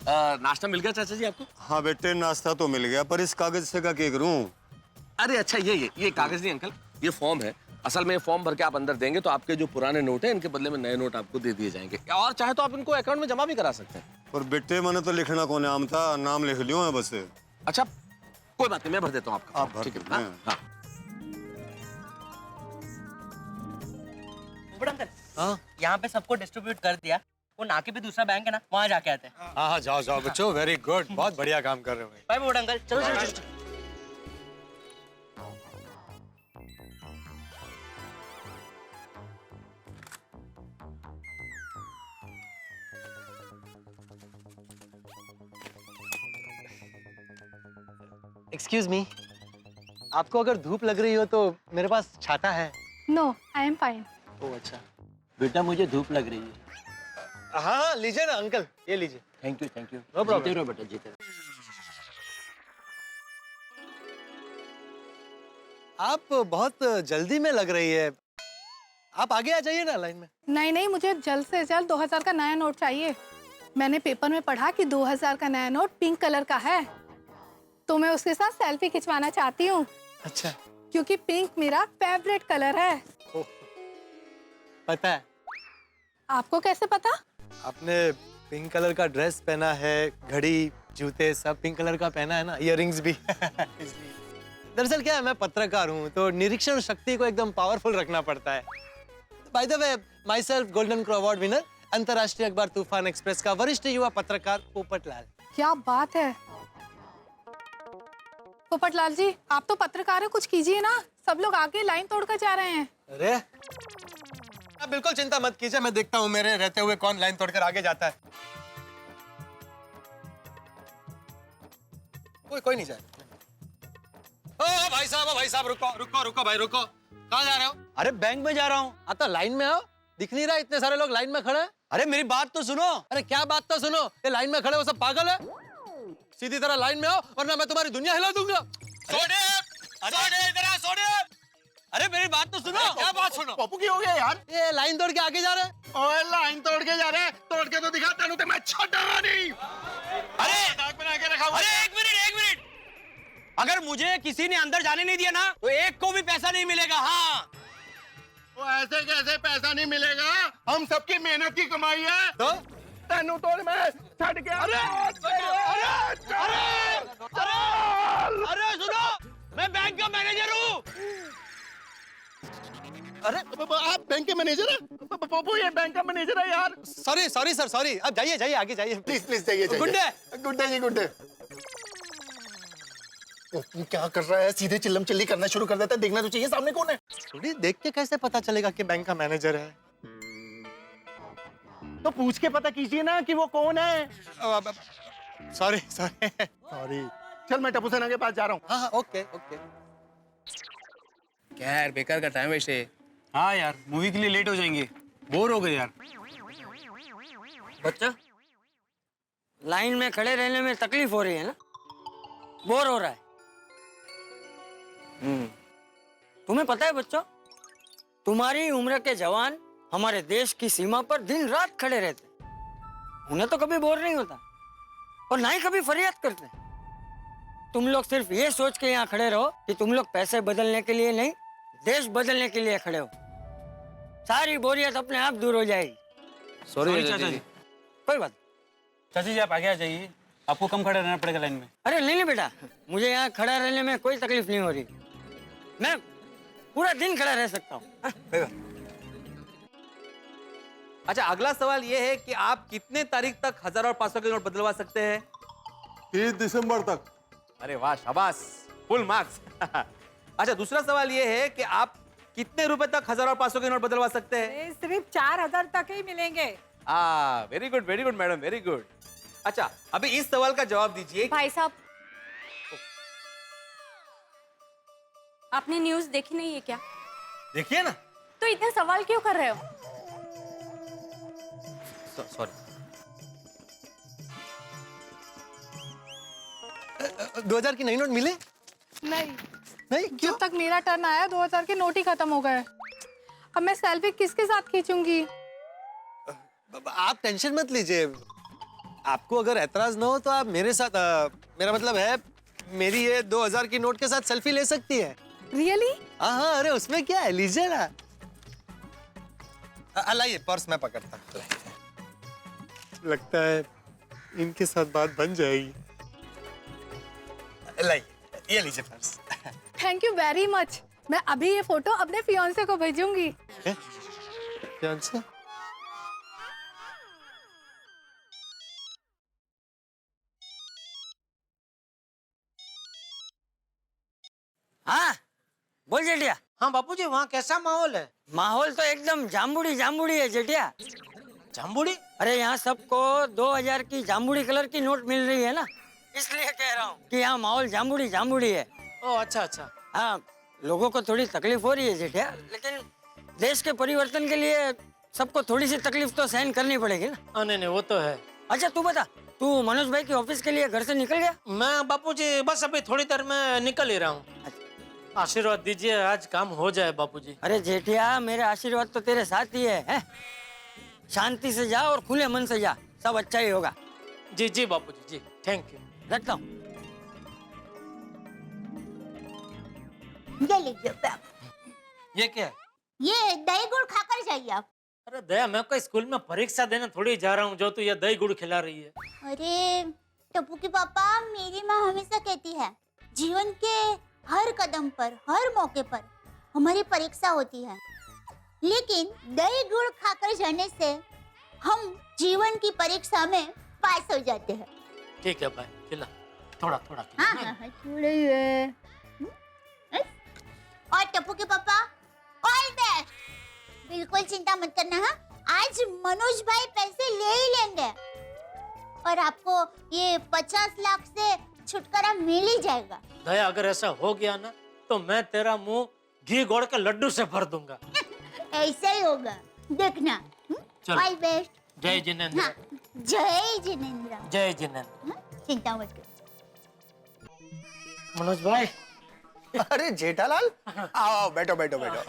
हाँ। नाश्ता मिल गया चाचा जी आपको? हाँ बेटे, नाश्ता तो मिल गया, पर इस कागज से का क्या करूं? अरे अच्छा, ये कागज नहीं अंकल, ये फॉर्म है। असल में ये फॉर्म भर के आप अंदर देंगे तो आपके जो पुराने नोट हैं इनके बदले में नए नोट आपको दे दिए जाएंगे, और चाहे तो आप इनको अकाउंट में जमा भी करा सकते हैं। पर बेटे मैंने तो लिखना कौन आम था, नाम लिख लियो है बस। अच्छा कोई बात नहीं, मैं भर देता हूँ आपका। आप भर ठीक है। दो। हाँ। हाँ, यहाँ पे सबको डिस्ट्रीब्यूट कर दिया। वो नाके पे दूसरा बैंक है ना, वहाँ जाके आते हैं। हाँ हाँ, जाओ जाओ बच्चों, वेरी गुड, बहुत बढ़िया काम कर रहे हो। बाय बूढ़ा अंकल, चलो चलो चलो। एक्सक्यूज मी, आपको अगर धूप लग रही हो तो मेरे पास छाता है। No, I am fine. Oh अच्छा। बेटा मुझे धूप लग रही है। हाँ लीजिए ना अंकल, ये लीजिए। Thank you thank you. No problem. जीते रहो बेटा, जीते रहो। आप बहुत जल्दी में लग रही है, आप आगे आ जाइए ना लाइन में। नहीं नहीं, मुझे जल्द से जल्द 2000 का नया नोट चाहिए। मैंने पेपर में पढ़ा कि 2000 का नया नोट पिंक कलर का है, तो मैं उसके साथ सेल्फी खिंचवाना चाहती हूँ। अच्छा। क्योंकि पिंक मेरा फेवरेट कलर है। पता है? आपको कैसे पता? आपने पिंक कलर का ड्रेस पहना है, घड़ी, जूते सब पिंक कलर का पहना है ना, इयररिंग्स भी। दरअसल क्या है, मैं पत्रकार हूँ तो निरीक्षण शक्ति को एकदम पावरफुल रखना पड़ता है। By the way, my self golden crow award winner, अंतर्राष्ट्रीय अखबार तूफान एक्सप्रेस का वरिष्ठ युवा पत्रकार पोपटलाल। क्या बात है पोपटलाल जी, आप तो पत्रकार हैं, कुछ कीजिए ना, सब लोग आगे लाइन तोड़कर जा रहे हैं। अरे आप बिल्कुल चिंता मत कीजिए, मैं देखता हूँ मेरे रहते हुए कौन लाइन तोड़कर आगे जाता है। कोई नहीं जाए। ओ भाई साहब रुको रुको रुको भाई रुको, कहाँ जा रहे हो? अरे बैंक में जा रहा हूँ। आता लाइन में आओ, दिख नहीं रहा इतने सारे लोग लाइन में खड़े हैं? अरे मेरी बात तो सुनो। अरे क्या बात तो सुनो, ये लाइन में खड़े हो सब पागल है? सीधी तरह लाइन में आओ वरना मैं तुम्हारी दुनिया हिला दूंगा। अरे मेरी बात तो सुनो। क्या बात सुनो? पप्पू की हो गया यार? ये लाइन तोड़ के आगे जा रहे हैं। ओए लाइन तोड़ के जा रहे हैं, तोड़ के तो दिखाता हूं, मैं छोटा नहीं। अरे बना के रखा हुआ। अरे एक मिनट, अगर मुझे किसी ने अंदर जाने नहीं दिया ना तो एक को भी पैसा नहीं मिलेगा। हाँ, वो ऐसे कैसे पैसा नहीं मिलेगा? हम सबकी मेहनत की कमाई है। तो तेनू तोड़ मैं छड़ के। अरे सुनो, मैं बैंक का मैनेजर हूँ। अरे आप बैंक के मैनेजर हैं? पप्पू ये बैंक का मैनेजर है यार। Sorry sorry sir sorry. अब जाइए जाइए आगे जाइए प्लीज प्लीज जाइए जाइए। Good day. गुड डे जी गुड डे। तू क्या कर रहा है? सीधे चिल्लम चिल्ली करना शुरू कर देता है। देखना तो चाहिए सामने कौन है। थोड़ी देख के कैसे पता चलेगा कि बैंक का मैनेजर है? तो पूछ के पता कीजिए ना कि वो कौन है। Sorry sorry sorry. चल मैं टप्पू सेना के पास जा रहा हूँ। हाँ हाँ ओके ओके। क्या यार बेकार का टाइम वेस्ट है। हाँ यार मूवी के लिए लेट हो जाएंगे, बोर हो गए यार। बच्चा लाइन में खड़े रहने में तकलीफ हो रही है ना, बोर हो रहा है। तुम्हें पता है बच्चों, तुम्हारी उम्र के जवान हमारे देश की सीमा पर दिन रात खड़े रहते, उन्हें तो कभी बोर नहीं होता और ना ही कभी फरियाद करते। तुम लोग सिर्फ ये सोच के यहाँ खड़े रहो कि तुम लोग पैसे बदलने के लिए नहीं, देश बदलने के लिए खड़े हो। सारी बोरियत अपने आप दूर हो जाएगी। सॉरी चाचा जी। कोई बात। चाची जी आप आगे आ जाइए, आपको कम खड़ा रहना पड़ेगा लाइन में। अरे नहीं नहीं बेटा, मुझे यहाँ खड़ा रहने में कोई तकलीफ नहीं हो रही, मैं पूरा दिन खड़ा रह सकता हूँ। अच्छा अगला सवाल ये है कि आप कितने तारीख तक 1000 और 500 के नोट बदलवा सकते हैं? 30 दिसंबर तक। अरे वाह शाबाश, फुल मार्क्स। अच्छा दूसरा सवाल ये है कि आप कितने रुपए तक 1000 और 500 के नोट बदलवा सकते हैं? सिर्फ 4000 तक ही मिलेंगे। Very good madam, very good. अच्छा अभी इस सवाल का जवाब दीजिए। भाई साहब, आपने न्यूज़ देखी नहीं है क्या? देखिए ना। तो इतने सवाल क्यों कर रहे हो? सॉरी। 2000 की नई नोट मिले? नहीं नहीं, जब तक मेरा टर्न आया 2000 के नोट ही खत्म हो गए। अब मैं सेल्फी किसके साथ खींचूंगी? आप टेंशन मत लीजिए, आपको अगर एतराज ना हो तो आप मेरे साथ मेरा मतलब है मेरी ये 2000 की नोट के साथ सेल्फी ले सकती है। रियली? हाँ अरे उसमें क्या है, लीजिए ना। लाइए पर्स मैं पकड़ता हूँ। लगता है इनके साथ बात बन जाएगी। लाइए ये लीजिए purse. Thank you very much. मैं अभी ये फोटो अपने फियांसे को भेजूंगी। फियांसे? हाँ बोल जेठिया। हाँ बापूजी, वहाँ कैसा माहौल है? माहौल तो एकदम जामुड़ी जामुड़ी है जेठिया। जामुड़ी? अरे यहाँ सबको 2000 की जामुड़ी कलर की नोट मिल रही है ना, इसलिए कह रहा हूँ कि यहाँ माहौल जामुड़ी जामुड़ी है। ओ अच्छा अच्छा। हाँ लोगों को थोड़ी तकलीफ हो रही है जेठिया, लेकिन देश के परिवर्तन के लिए सबको थोड़ी सी तकलीफ तो सहन करनी पड़ेगी ना। नहीं नहीं वो तो है। अच्छा तू बता, तू मनोज भाई के ऑफिस के लिए घर से निकल गया? मैं बापूजी बस अभी थोड़ी देर में निकल ही रहा हूँ। आशीर्वाद दीजिए, आज काम हो जाए बापूजी। अरे जेठिया मेरे आशीर्वाद तो तेरे साथ ही है? शांति से जा और खुले मन से जा, सब अच्छा ही होगा। जी जी बापूजी जी, थैंक यू। रखता हूँ। ये लीजिए बाबू। ये क्या है? ये दही गुड़ खाकर जाइए आप। अरे दया, मैं कोई स्कूल में परीक्षा देने थोड़ी जा रहा हूँ जो तू ये दही गुड़ खिला रही है। अरे टप्पू के पापा, मेरी माँ हमेशा कहती है जीवन के हर कदम पर, हर मौके पर हमारी परीक्षा होती है, लेकिन दही गुड़ खाकर जाने से हम जीवन की परीक्षा में पास हो जाते हैं। ठीक है भाई, खिला थोड़ा थोड़ा। हाँ हाँ हाँ थोड़ा ही है। और टप्पू के पापा ऑल बेस्ट, बिल्कुल चिंता मत करना। हाँ आज मनोज भाई पैसे ले ही लेंगे और आपको ये 50 लाख से छुटकारा मिल ही जाएगा। दया अगर ऐसा हो गया ना तो मैं तेरा मुंह घी गोड़ के लड्डू से भर दूंगा। ऐसा ही होगा, देखना। All best. जय जिनेंद्र। हाँ, जय जिनेंद्र। जय जिनेंद्र। चिंता मत करो। मनोज भाई। अरे जेठालाल, आओ बैठो बैठो बैठो।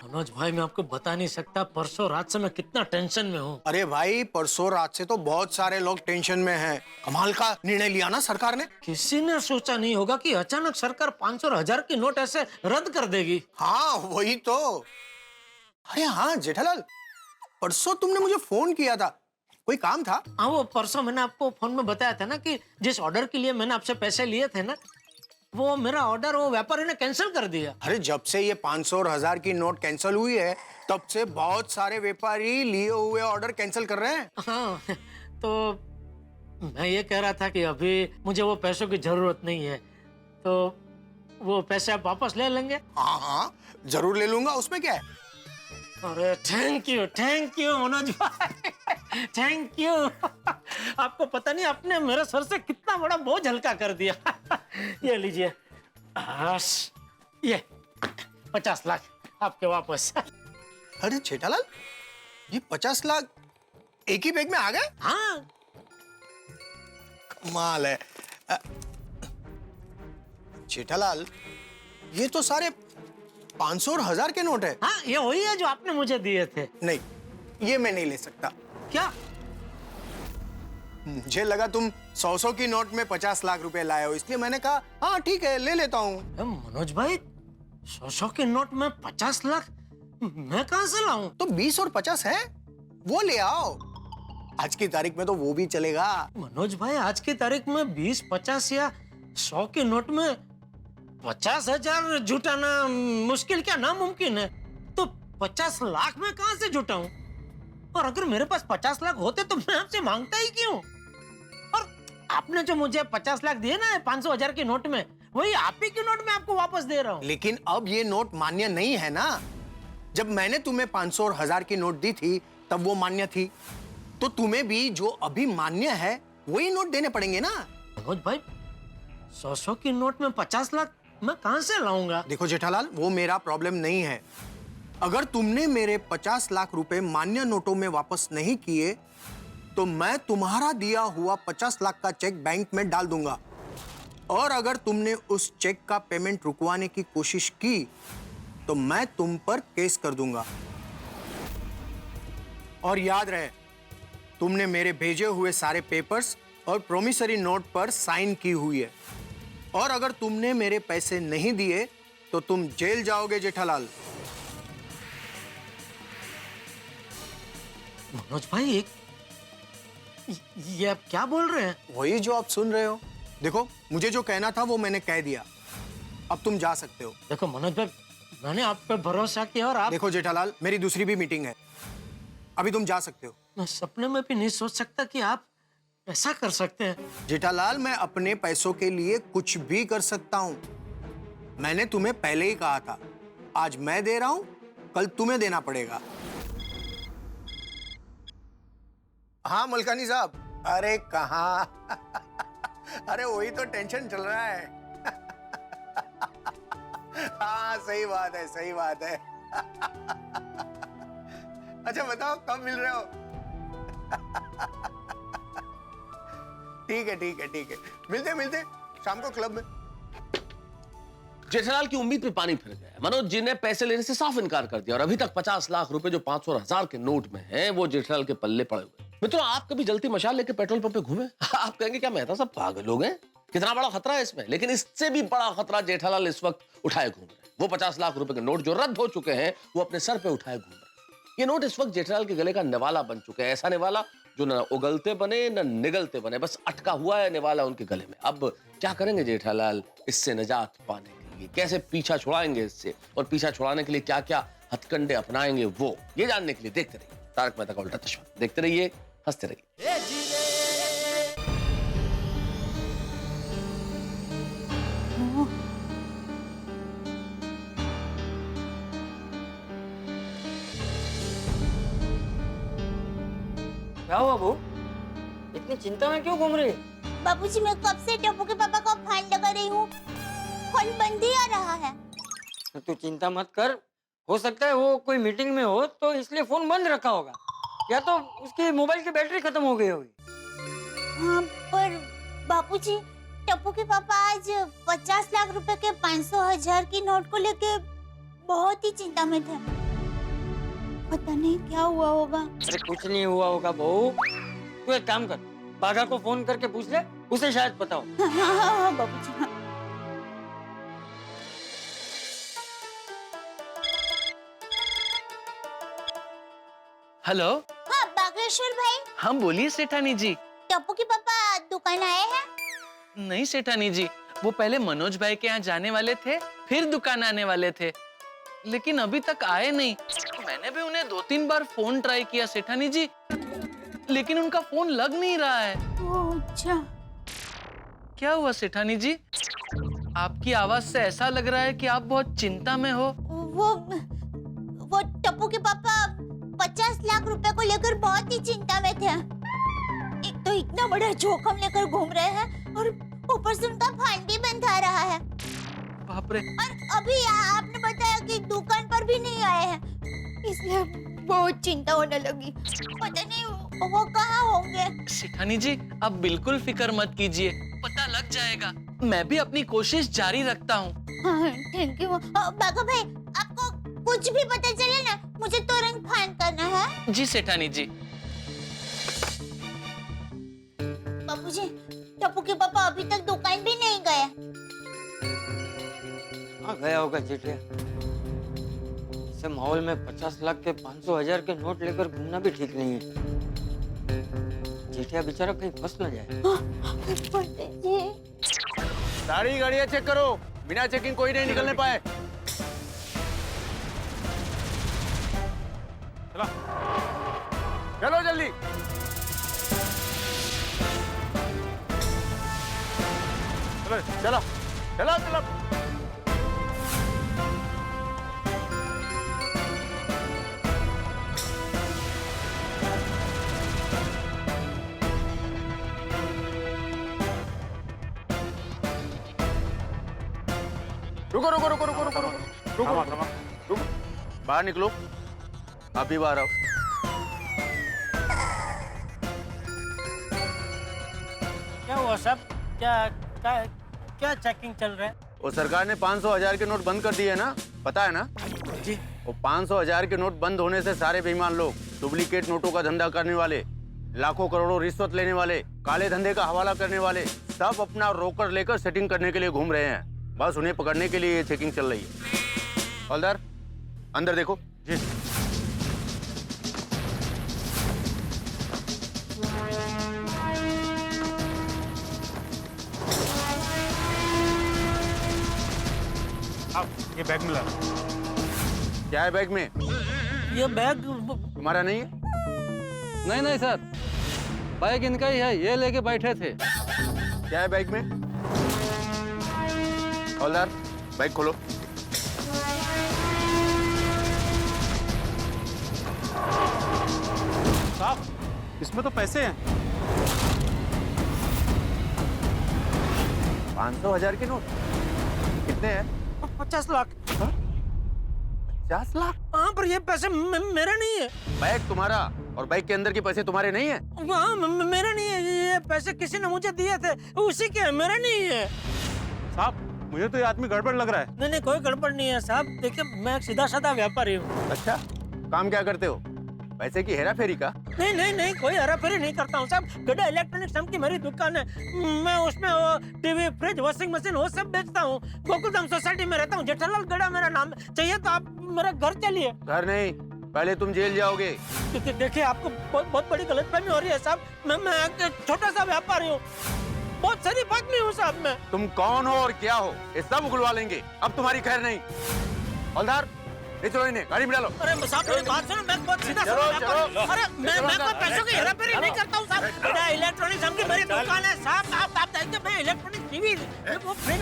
मनोज भाई मैं आपको बता नहीं सकता, परसों रात से मैं कितना टेंशन में हूँ। अरे भाई परसों रात से तो बहुत सारे लोग टेंशन में हैं। कमाल का निर्णय लिया ना सरकार ने। किसी ने सोचा नहीं होगा कि अचानक सरकार 500 और 1000 की नोट ऐसे रद्द कर देगी। हाँ वही तो। अरे हाँ जेठालाल, परसों तुमने मुझे फोन किया था, कोई काम था? हाँ वो परसों मैंने आपको फोन में बताया था ना कि जिस ऑर्डर के लिए मैंने आपसे पैसे लिए थे ना, वो मेरा ऑर्डर वो व्यापारी ने कैंसिल कर दिया। अरे जब से ये 500 और 1000 की नोट कैंसिल हुई है तब से बहुत सारे व्यापारी लिए हुए ऑर्डर कैंसिल कर रहे हैं। हाँ, तो मैं ये कह रहा था कि अभी मुझे वो पैसों की जरूरत नहीं है, तो वो पैसे आप वापस ले लेंगे? हाँ हाँ जरूर ले लूंगा, उसमें क्या है। अरे थैंक यू मनोज भाई, थैंक यू। आपको पता नहीं आपने मेरे सर से कितना बड़ा बोझ हल्का कर दिया। ये लीजिए, ये 50 लाख आपके वापस। अरे जेठालाल, ये 50 लाख एक ही बैग में आ गए? हाँ, कमाल है। जेठालाल, ये तो सारे 500 और 1000 के नोट है। हाँ, ये वही है जो आपने मुझे दिए थे। नहीं, ये मैं नहीं ले सकता। क्या? मुझे लगा तुम 100 की नोट में 50 लाख रुपए लाए हो, इसलिए मैंने कहा हाँ ठीक है ले लेता हूँ। मनोज भाई, 100 के नोट में 50 लाख मैं कहां से लाऊं? तो 20 और 50 है, वो ले आओ। आज की तारीख में तो वो भी चलेगा। मनोज भाई, आज की तारीख में 20, 50 या 100 के नोट में 50,000 जुटाना मुश्किल क्या नामुमकिन है। तो 50 लाख में कहां से जुटाऊं? और अगर मेरे पास 50 लाख होते तो मैं आपसे मांगता ही क्यों? और आपने जो मुझे 50 लाख दिए ना 500,000 के नोट में, वही आप ही के नोट में आपको वापस दे रहा हूँ। लेकिन अब ये नोट मान्य नहीं है ना। जब मैंने तुम्हें 500 और 1000 की नोट दी थी तब वो मान्य थी, तो तुम्हें भी जो अभी मान्य है वही नोट देने पड़ेंगे ना। मनोज भाई, 100 की नोट में 50 लाख मैं कहां से लाऊंगा? देखो जेठालाल, वो मेरा प्रॉब्लम नहीं है। अगर तुमने मेरे 50 लाख रुपए मान्य नोटों में वापस नहीं किए तो मैं तुम्हारा दिया हुआ 50 लाख का चेक बैंक में डाल दूंगा। और अगर तुमने उस चेक का पेमेंट रुकवाने की कोशिश की तो मैं तुम पर केस कर दूंगा। और याद रहे, तुमने मेरे भेजे हुए सारे पेपर्स और प्रोमिसरी नोट पर साइन की हुई है। और अगर तुमने मेरे पैसे नहीं दिए तो तुम जेल जाओगे जेठालाल। मनोज भाई, ये आप क्या बोल रहे हैं? वही जो आप सुन रहे हो। देखो, मुझे जो कहना था वो मैंने कह दिया। अब तुम जा सकते हो। देखो मनोज भाई, मैंने आप पे भरोसा किया और आप... देखो जेठालाल, मेरी दूसरी भी मीटिंग है, अभी तुम जा सकते हो। मैं सपने में भी नहीं सोच सकता कि आप ऐसा कर सकते हैं। जेठालाल, मैं अपने पैसों के लिए कुछ भी कर सकता हूं। मैंने तुम्हें पहले ही कहा था, आज मैं दे रहा हूं, कल तुम्हें देना पड़ेगा। हाँ मुल्कानी साहब, अरे कहाँ अरे वही तो टेंशन चल रहा है। हाँ सही बात है, सही बात है। अच्छा बताओ कब मिल रहे हो? ठीक है ठीक है ठीक है, मिलते शाम को क्लब में। जेठालाल की उम्मीद पे पानी फिर गया। मनोज जी ने पैसे लेने से साफ इनकार कर दिया और अभी तक 50 लाख रुपए जो 500 और 1000 के नोट में हैं, वो जेठालाल के पल्ले पड़े हुए। मित्रों, आप कभी जलती मशाल लेके पेट्रोल पंप पे घूमे? आप कहेंगे क्या मेहता सब पागल लोग हैं, कितना बड़ा खतरा है इसमें। लेकिन इससे भी बड़ा खतरा जेठालाल इस वक्त उठाए घूम रहे हैं। वो 50 लाख रुपए के नोट जो रद्द हो चुके हैं, वो अपने सर पे उठाए घूम रहे हैं। ये नोट इस वक्त जेठालाल के गले का निवाला बन चुके हैं। ऐसा निवाला जो न उगलते बने न निगलते बने, बस अटका हुआ है निवाला उनके गले में। अब क्या करेंगे जेठालाल इससे निजात पाने के लिए? कैसे पीछा छुड़ाएंगे इससे, और पीछा छुड़ाने के लिए क्या क्या हथकंडे अपनाएंगे, वो ये जानने के लिए देखते रहिए तारक मेहता का उल्टा चश्मा। देखते रहिए, हंसते रहिए। क्या हुआ बहू, इतनी चिंता में क्यों घूम रही है? बाबूजी, मैं कब से टप्पू के पापा को फोन लगा रही हूँ, फोन बंद ही आ रहा है। तो तू चिंता मत कर, हो सकता है वो कोई मीटिंग में हो तो इसलिए फोन बंद रखा होगा, या तो उसकी मोबाइल की बैटरी खत्म हो गई होगी। हाँ, पर बाबूजी, टप्पू के पापा आज 50 लाख रुपए के 500,000 की नोट को लेके बहुत ही चिंता में थे। पता नहीं क्या हुआ होगा। अरे कुछ नहीं हुआ होगा बहू, तू एक काम कर, बाघा को फोन करके पूछ ले, उसे शायद पता हो। हाँ बाबूजी, हाँ। हेलो। हाँ बागेश्वर भाई। हाँ बोलिए सेठानी जी। टप्पू के पापा दुकान आए हैं? नहीं सेठानी जी, वो पहले मनोज भाई के यहाँ जाने वाले थे, फिर दुकान आने वाले थे, लेकिन अभी तक आए नहीं। मैंने भी उन्हें 2-3 बार फोन ट्राई किया सेठानी जी, लेकिन उनका फोन लग नहीं रहा है। अच्छा, क्या हुआ सेठानी जी? आपकी आवाज से ऐसा लग रहा है कि आप बहुत चिंता में हो। वो टप्पू के पापा 50 लाख रुपए को लेकर बहुत ही चिंता में थे। एक तो इतना बड़ा जोखिम लेकर घूम रहे हैं और ऊपर से उनका फाइन भी बंद आ रहा है। बाप रे। और अभी आपने बताया कि दुकान पर भी नहीं आए हैं, इसलिए बहुत चिंता होने लगी। पता नहीं वो कहाँ होंगे। सेठानी जी आप बिल्कुल फिक्र मत कीजिए, पता लग जाएगा। मैं भी अपनी कोशिश जारी रखता हूँ। Thank you. बाघा भाई, आपको कुछ भी पता चले ना, मुझे तुरंत फोन करना है। जी सेठानी जी। बापूजी, टप्पू के पापा अभी तक दुकान भी नहीं गए। हाँ गया होगा जेठिया। ऐसे माहौल में 50 लाख के 500,000 के नोट लेकर घूमना भी ठीक नहीं है। जेठिया बेचारा कहीं फंस न जाए। सारी गाड़ियां चेक करो, बिना चेकिंग कोई नहीं निकलने पाए। चलो चलो जल्दी। चलो चलो चलो। रुको रुको रुको रुको रुको रुको रुको रुको, बाहर निकलो। आप भी बाहर आओ। क्या हुआ सब? क्या चेकिंग चल रहा है? वो सरकार ने 500,000 के नोट बंद कर दिए ना, पता है ना? जी। वो 500,000 के नोट बंद होने से सारे बेईमान लोग, डुप्लीकेट नोटों का धंधा करने वाले, लाखों करोड़ों रिश्वत लेने वाले, काले धंधे का हवाला करने वाले, सब अपना रोकड़ लेकर सेटिंग करने के लिए घूम रहे हैं। बस उन्हें पकड़ने के लिए ये चेकिंग चल रही है। हवलदार अंदर देखो। जी। ये बैग मिला। क्या है बैग में? ये बैग तुम्हारा नहीं है? नहीं नहीं सर, बैग इनका ही है, ये लेके बैठे थे। क्या है बैग में? हवलदार बैग खोलो। साहब इसमें तो पैसे हैं। 500,000 के नोट कितने हैं? 50 लाख। 50 लाख? हाँ, पर ये पैसे मेरे नहीं है। बैग तुम्हारा और बैग के अंदर के पैसे तुम्हारे नहीं है? हाँ, मेरा नहीं है। ये पैसे किसी ने मुझे दिए थे, उसी के, मेरा नहीं है। साहब मुझे तो ये आदमी गड़बड़ लग रहा है। नहीं, कोई गड़बड़ नहीं है साहब। देखिए मैं एक सीधा साधा व्यापारी हूँ। अच्छा, काम क्या करते हो? पैसे की हेरा फेरी का? नहीं, कोई हेरा फेरी नहीं करता हूँ साहब। गड्ढा इलेक्ट्रॉनिक्स नाम की मेरी दुकान है। मैं उसमें वो टीवी, फ्रिज, वॉशिंग मशीन वो सब बेचता हूँ। गोकुलधाम सोसाइटी में रहता हूँ। जेठालाल गड्ढा मेरा नाम है। चाहिए तो आप मेरा घर चलिए। घर नहीं, पहले तुम जेल जाओगे। देखिए आपको बहुत बड़ी गलतफहमी हो रही है साहब। मैं एक छोटा सा व्यापारी हूँ, बहुत शरीफ आदमी हूँ साहब मैं। तुम कौन हो और क्या हो ये सब उगलवा लेंगे, अब तुम्हारी खैर नहीं। हवलदार चलो इन्हें गाड़ी में डालो। अरे साहब मेरी बात सुनो, मैं बहुत सीधा साधा व्यापारी हूँ। अरे मैं कोई पैसों की हेराफेरी नहीं करता हूँ साहब। मेरा इलेक्ट्रॉनिक्स नाम की मेरी दुकान है साहब। आप देखिए मैं इलेक्ट्रॉनिक टीवी।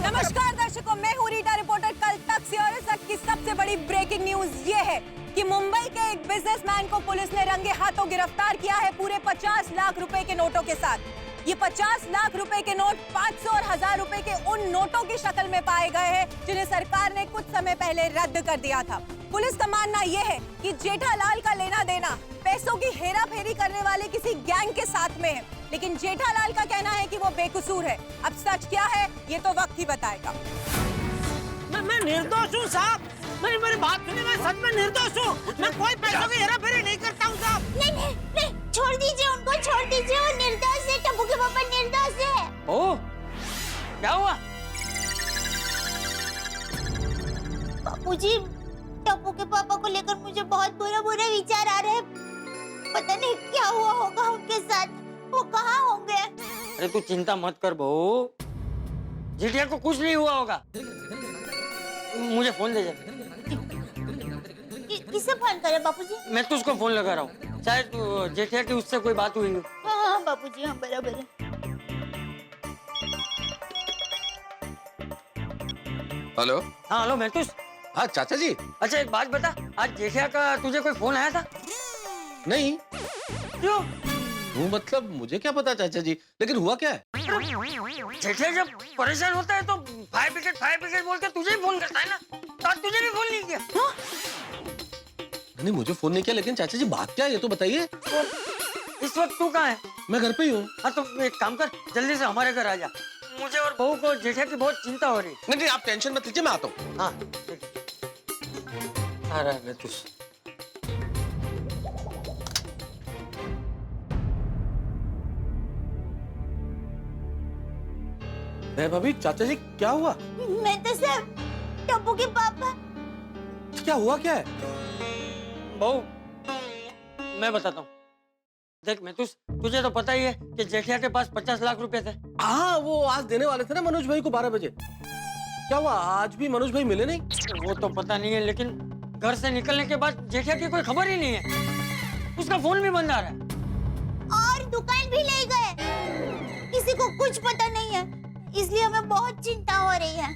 नमस्कार दर्शकों, मैं हूँ रीटा रिपोर्टर। कल तक से और इस तक की सबसे बड़ी ब्रेकिंग न्यूज ये है कि मुंबई के एक बिजनेसमैन को पुलिस ने रंगे हाथों गिरफ्तार किया है, पूरे 50 लाख रुपए के नोटों के साथ। ये 50 लाख रुपए के नोट 500 और 1000 रुपए के उन नोटों की शक्ल में पाए गए हैं जिन्हें सरकार ने कुछ समय पहले रद्द कर दिया था। पुलिस का मानना यह है कि जेठालाल का लेना देना पैसों की हेरा फेरी करने वाले किसी गैंग के साथ में है, लेकिन जेठालाल का कहना है कि वो बेकसूर है। अब सच क्या है ये तो वक्त ही बताएगा। मैं निर्दोष हूँ साहब। मेरी बात सुनिए, मैं सच में निर्दोष हूँ। मैं कोई पैसों की हेराफेरी नहीं करता हूँ साहब। नहीं, छोड़ दीजिए उनको, छोड़ दीजिए। वो निर्दोष है, टप्पू के पापा निर्दोष है। ओ, क्या हुआ? बापूजी, टप्पू के पापा को लेकर मुझे बहुत बुरा विचार आ रहे हैं। पता नहीं क्या हुआ होगा उनके साथ, वो कहाँ होंगे। अरे तू चिंता मत कर बहू, जेठिया को कुछ नहीं हुआ होगा। मुझे फोन दे जा। किसे फोन करे बापूजी? मैं तो उसको फोन लगा रहा हूँ, शायद जेठिया की उससे कोई बात हुई हो। हाँ बापूजी, हाँ बराबर है। हेलो। हाँ हेलो महतूस। हाँ चाचा जी। अच्छा एक बात बता, आज जेठिया का तुझे कोई फोन आया था? नहीं। क्यों? वो मतलब मुझे क्या पता चाचा जी, लेकिन हुआ क्या है? जेठिया जब परेशान होता है तो फायर ब्रिगेड बोल के तुझे ही फोन करता है ना, तो आज तुझे भी फोन नहीं किया। नहीं मुझे फोन नहीं किया, लेकिन चाचा जी बात क्या है ये तो बताइए। इस वक्त तू कहाँ है? मैं घर पे ही हूँ। हाँ तो एक काम कर, जल्दी से हमारे घर आ जा। मुझे और बहू को जेठिया की बहुत चिंता हो रही। नहीं आप टेंशन मत लीजिए, मैं आता हूँ। हाँ आ रहा है महतूस। भाभी चाचा जी क्या हुआ? मैं तो सब टप्पू के पापा। क्या हुआ क्या है? बहू मैं बताता हूँ। देख महतूस, तुझे तो पता ही है कि जेठिया के पास 50 लाख रुपए थे। हाँ वो आज देने वाले थे ना मनोज भाई को 12 बजे। क्या हुआ, आज भी मनोज भाई मिले नहीं? वो तो पता नहीं है, लेकिन घर से निकलने के बाद जेठिया की कोई खबर ही नहीं है। उसका फोन भी बंद आ रहा है और दुकान भी ले गए। किसी को कुछ पता नहीं है, इसलिए हमें बहुत चिंता हो रही है।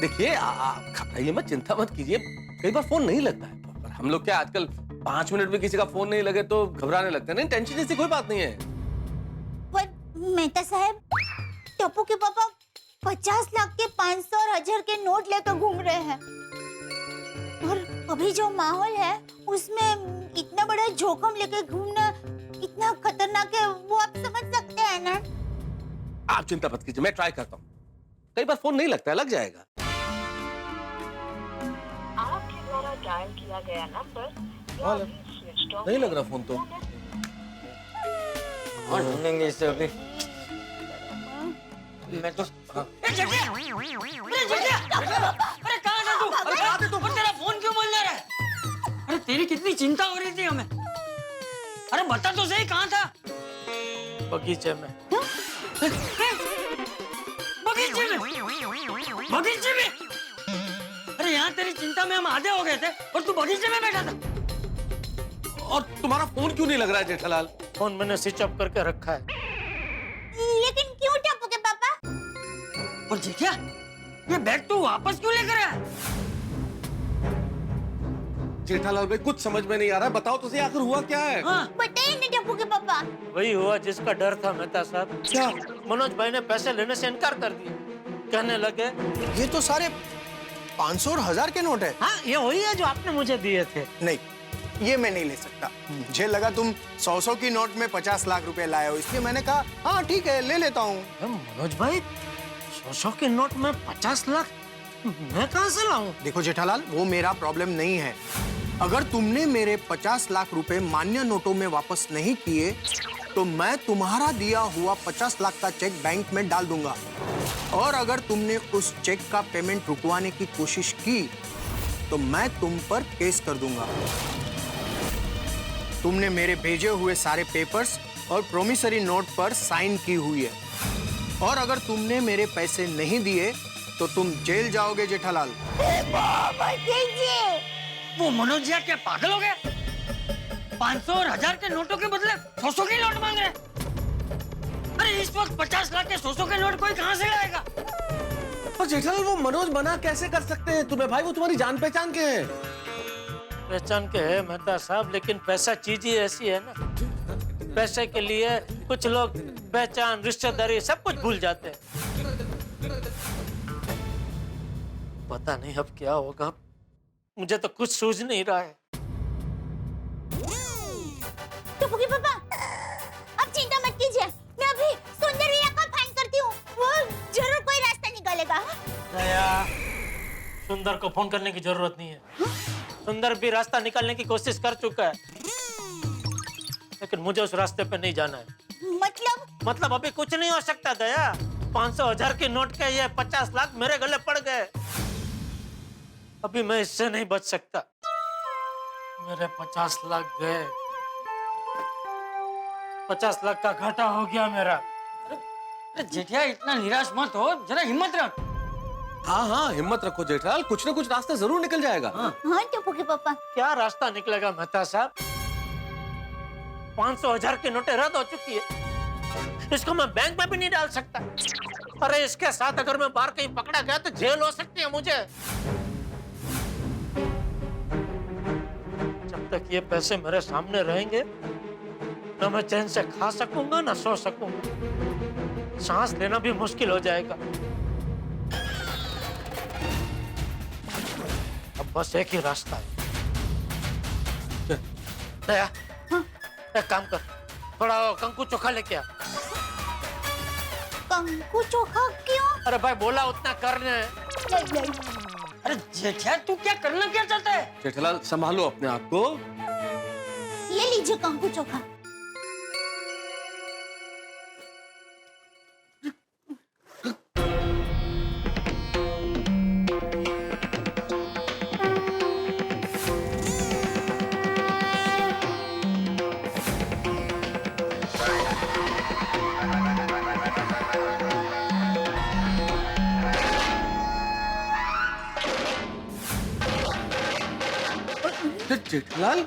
देखिए घबराइए मत, चिंता मत कीजिए, कई बार फोन नहीं लगता है, पर हम लोग क्या आजकल 5 मिनट भी किसी का फोन नहीं लगे तो घबराने लगते हैं। नहीं टेंशन जैसी कोई बात नहीं है। पर मेहता साहब, टप्पू के पापा 50 लाख के 500 और 1000 के नोट लेकर घूम रहे हैं, और अभी जो माहौल है उसमें इतना बड़ा जोखिम लेकर घूमना इतना खतरनाक है, वो आप समझ सकते हैं ना। आप चिंता मत कीजिए, मैं ट्राई करता हूँ। कई बार फोन नहीं लगता है, लग जाएगा। आपके द्वारा डायल किया गया नंबर नहीं लग रहा फोन तो। और ढूंढेंगे इसे अभी। मैं तो अरे जेठिया! अरे कहाँ था तू? अरे कहाँ थे तू? और तेरा फोन क्यों बंद रहा है? अरे तेरी कितनी चिंता हो रही थी हमें। अरे बता तो सही, कहाँ था? बगीचे में। बगीचे में? अरे यहाँ तेरी चिंता में हम आधे हो गए थे और तू बगीचे में बैठा था। और तुम्हारा फोन क्यों नहीं लग रहा है जेठालाल? फोन मैंने स्विच ऑफ करके रखा है। लेकिन क्यों टप्पू के पापा? और जेठिया, ये बैग तू वापस क्यों लेकर आया? जेठालाल भाई कुछ समझ में नहीं आ रहा, बताओ तो सही आखिर हुआ क्या है? बताइए ना टप्पू के पापा। वही हुआ जिसका डर था मेहता साहब। क्या? मनोज भाई ने पैसे लेने से इनकार कर दिया। कहने लगे ये तो सारे 500 और 1000 के नोट है। हाँ ये वही है जो आपने मुझे दिए थे। नहीं, ये मैं नहीं ले सकता। मुझे लगा तुम 100 की नोट में 50 लाख रुपए लाए हो, इसलिए मैंने कहा हाँ ठीक है ले लेता हूँ। मनोज भाई 100 के नोट में 50 लाख मैं कहाँ से लाऊं? देखो जेठालाल, वो मेरा प्रॉब्लम नहीं है। अगर तुमने मेरे 50 लाख रुपए मान्य नोटों में वापस नहीं किए तो मैं तुम्हारा दिया हुआ 50 लाख का चेक बैंक में डाल दूंगा, और अगर तुमने उस चेक का पेमेंट रुकवाने की कोशिश की तो मैं तुम पर केस कर दूंगा। तुमने मेरे भेजे हुए सारे पेपर्स और प्रोमिसरी नोट पर साइन की हुई है, और अगर तुमने मेरे पैसे नहीं दिए तो तुम जेल जाओगे जेठालाल। वो मनोज जी क्या पागल हो गए? 500 और 1000 के नोटों के बदले 100 के नोट मांग रहे। अरे इस वक्त 50 लाख के 100 के नोट कोई कहाँ से लाएगा? पर जेठालाल वो मनोज मना कैसे कर सकते हैं तुम्हें भाई? वो तुम्हारी जान पहचान के हैं। पहचान के है मेहता साहब, लेकिन पैसा चीज ही ऐसी है ना, पैसे के लिए कुछ लोग पहचान रिश्तेदारी सब कुछ भूल जाते हैं। पता नहीं अब क्या होगा, मुझे तो कुछ सूझ नहीं रहा है। टप्पू के पापा, अब चिंता मत कीजिए, मैं अभी सुंदर भैया को फाइंड करती हूँ, वो जरूर कोई रास्ता निकालेगा। दया, सुंदर को फोन करने की जरूरत नहीं है। सुंदर भी रास्ता निकालने की कोशिश कर चुका है, लेकिन मुझे उस रास्ते पे नहीं जाना है। मतलब अभी कुछ नहीं हो सकता दया। 500 1000 के नोट के ये 50 लाख मेरे गले पड़ गए, अभी मैं इससे नहीं बच सकता। मेरे 50 लाख गए, 50 लाख का घाटा हो गया मेरा। जेठिया इतना निराश मत हो, जरा हिम्मत रख। हाँ हाँ हिम्मत रखो जेठालाल, कुछ ना कुछ रास्ता जरूर निकल जाएगा। हाँ टप्पू के पापा। क्या रास्ता निकलेगा मेहता साहब? 500,000 की नोटें रद्द हो चुकी है, इसको मैं बैंक में भी नहीं डाल सकता। अरे इसके साथ अगर मैं बाहर कहीं पकड़ा गया तो जेल हो सकती है मुझे। जब तक ये पैसे मेरे सामने रहेंगे ना मैं चैन से खा सकूंगा ना सो सकूंगा, सांस लेना भी मुश्किल हो जाएगा। अब बस एक ही रास्ता है। दया, एक काम कर, थोड़ा कंकु चोखा लेके आ। कंकु चोखा क्यों? अरे भाई बोला उतना करने। अरे जेठिया तू क्या करना क्या चाहता है? जेठालाल संभालो अपने आप को। ये लीजिए कंकु चोखा। जेठालाल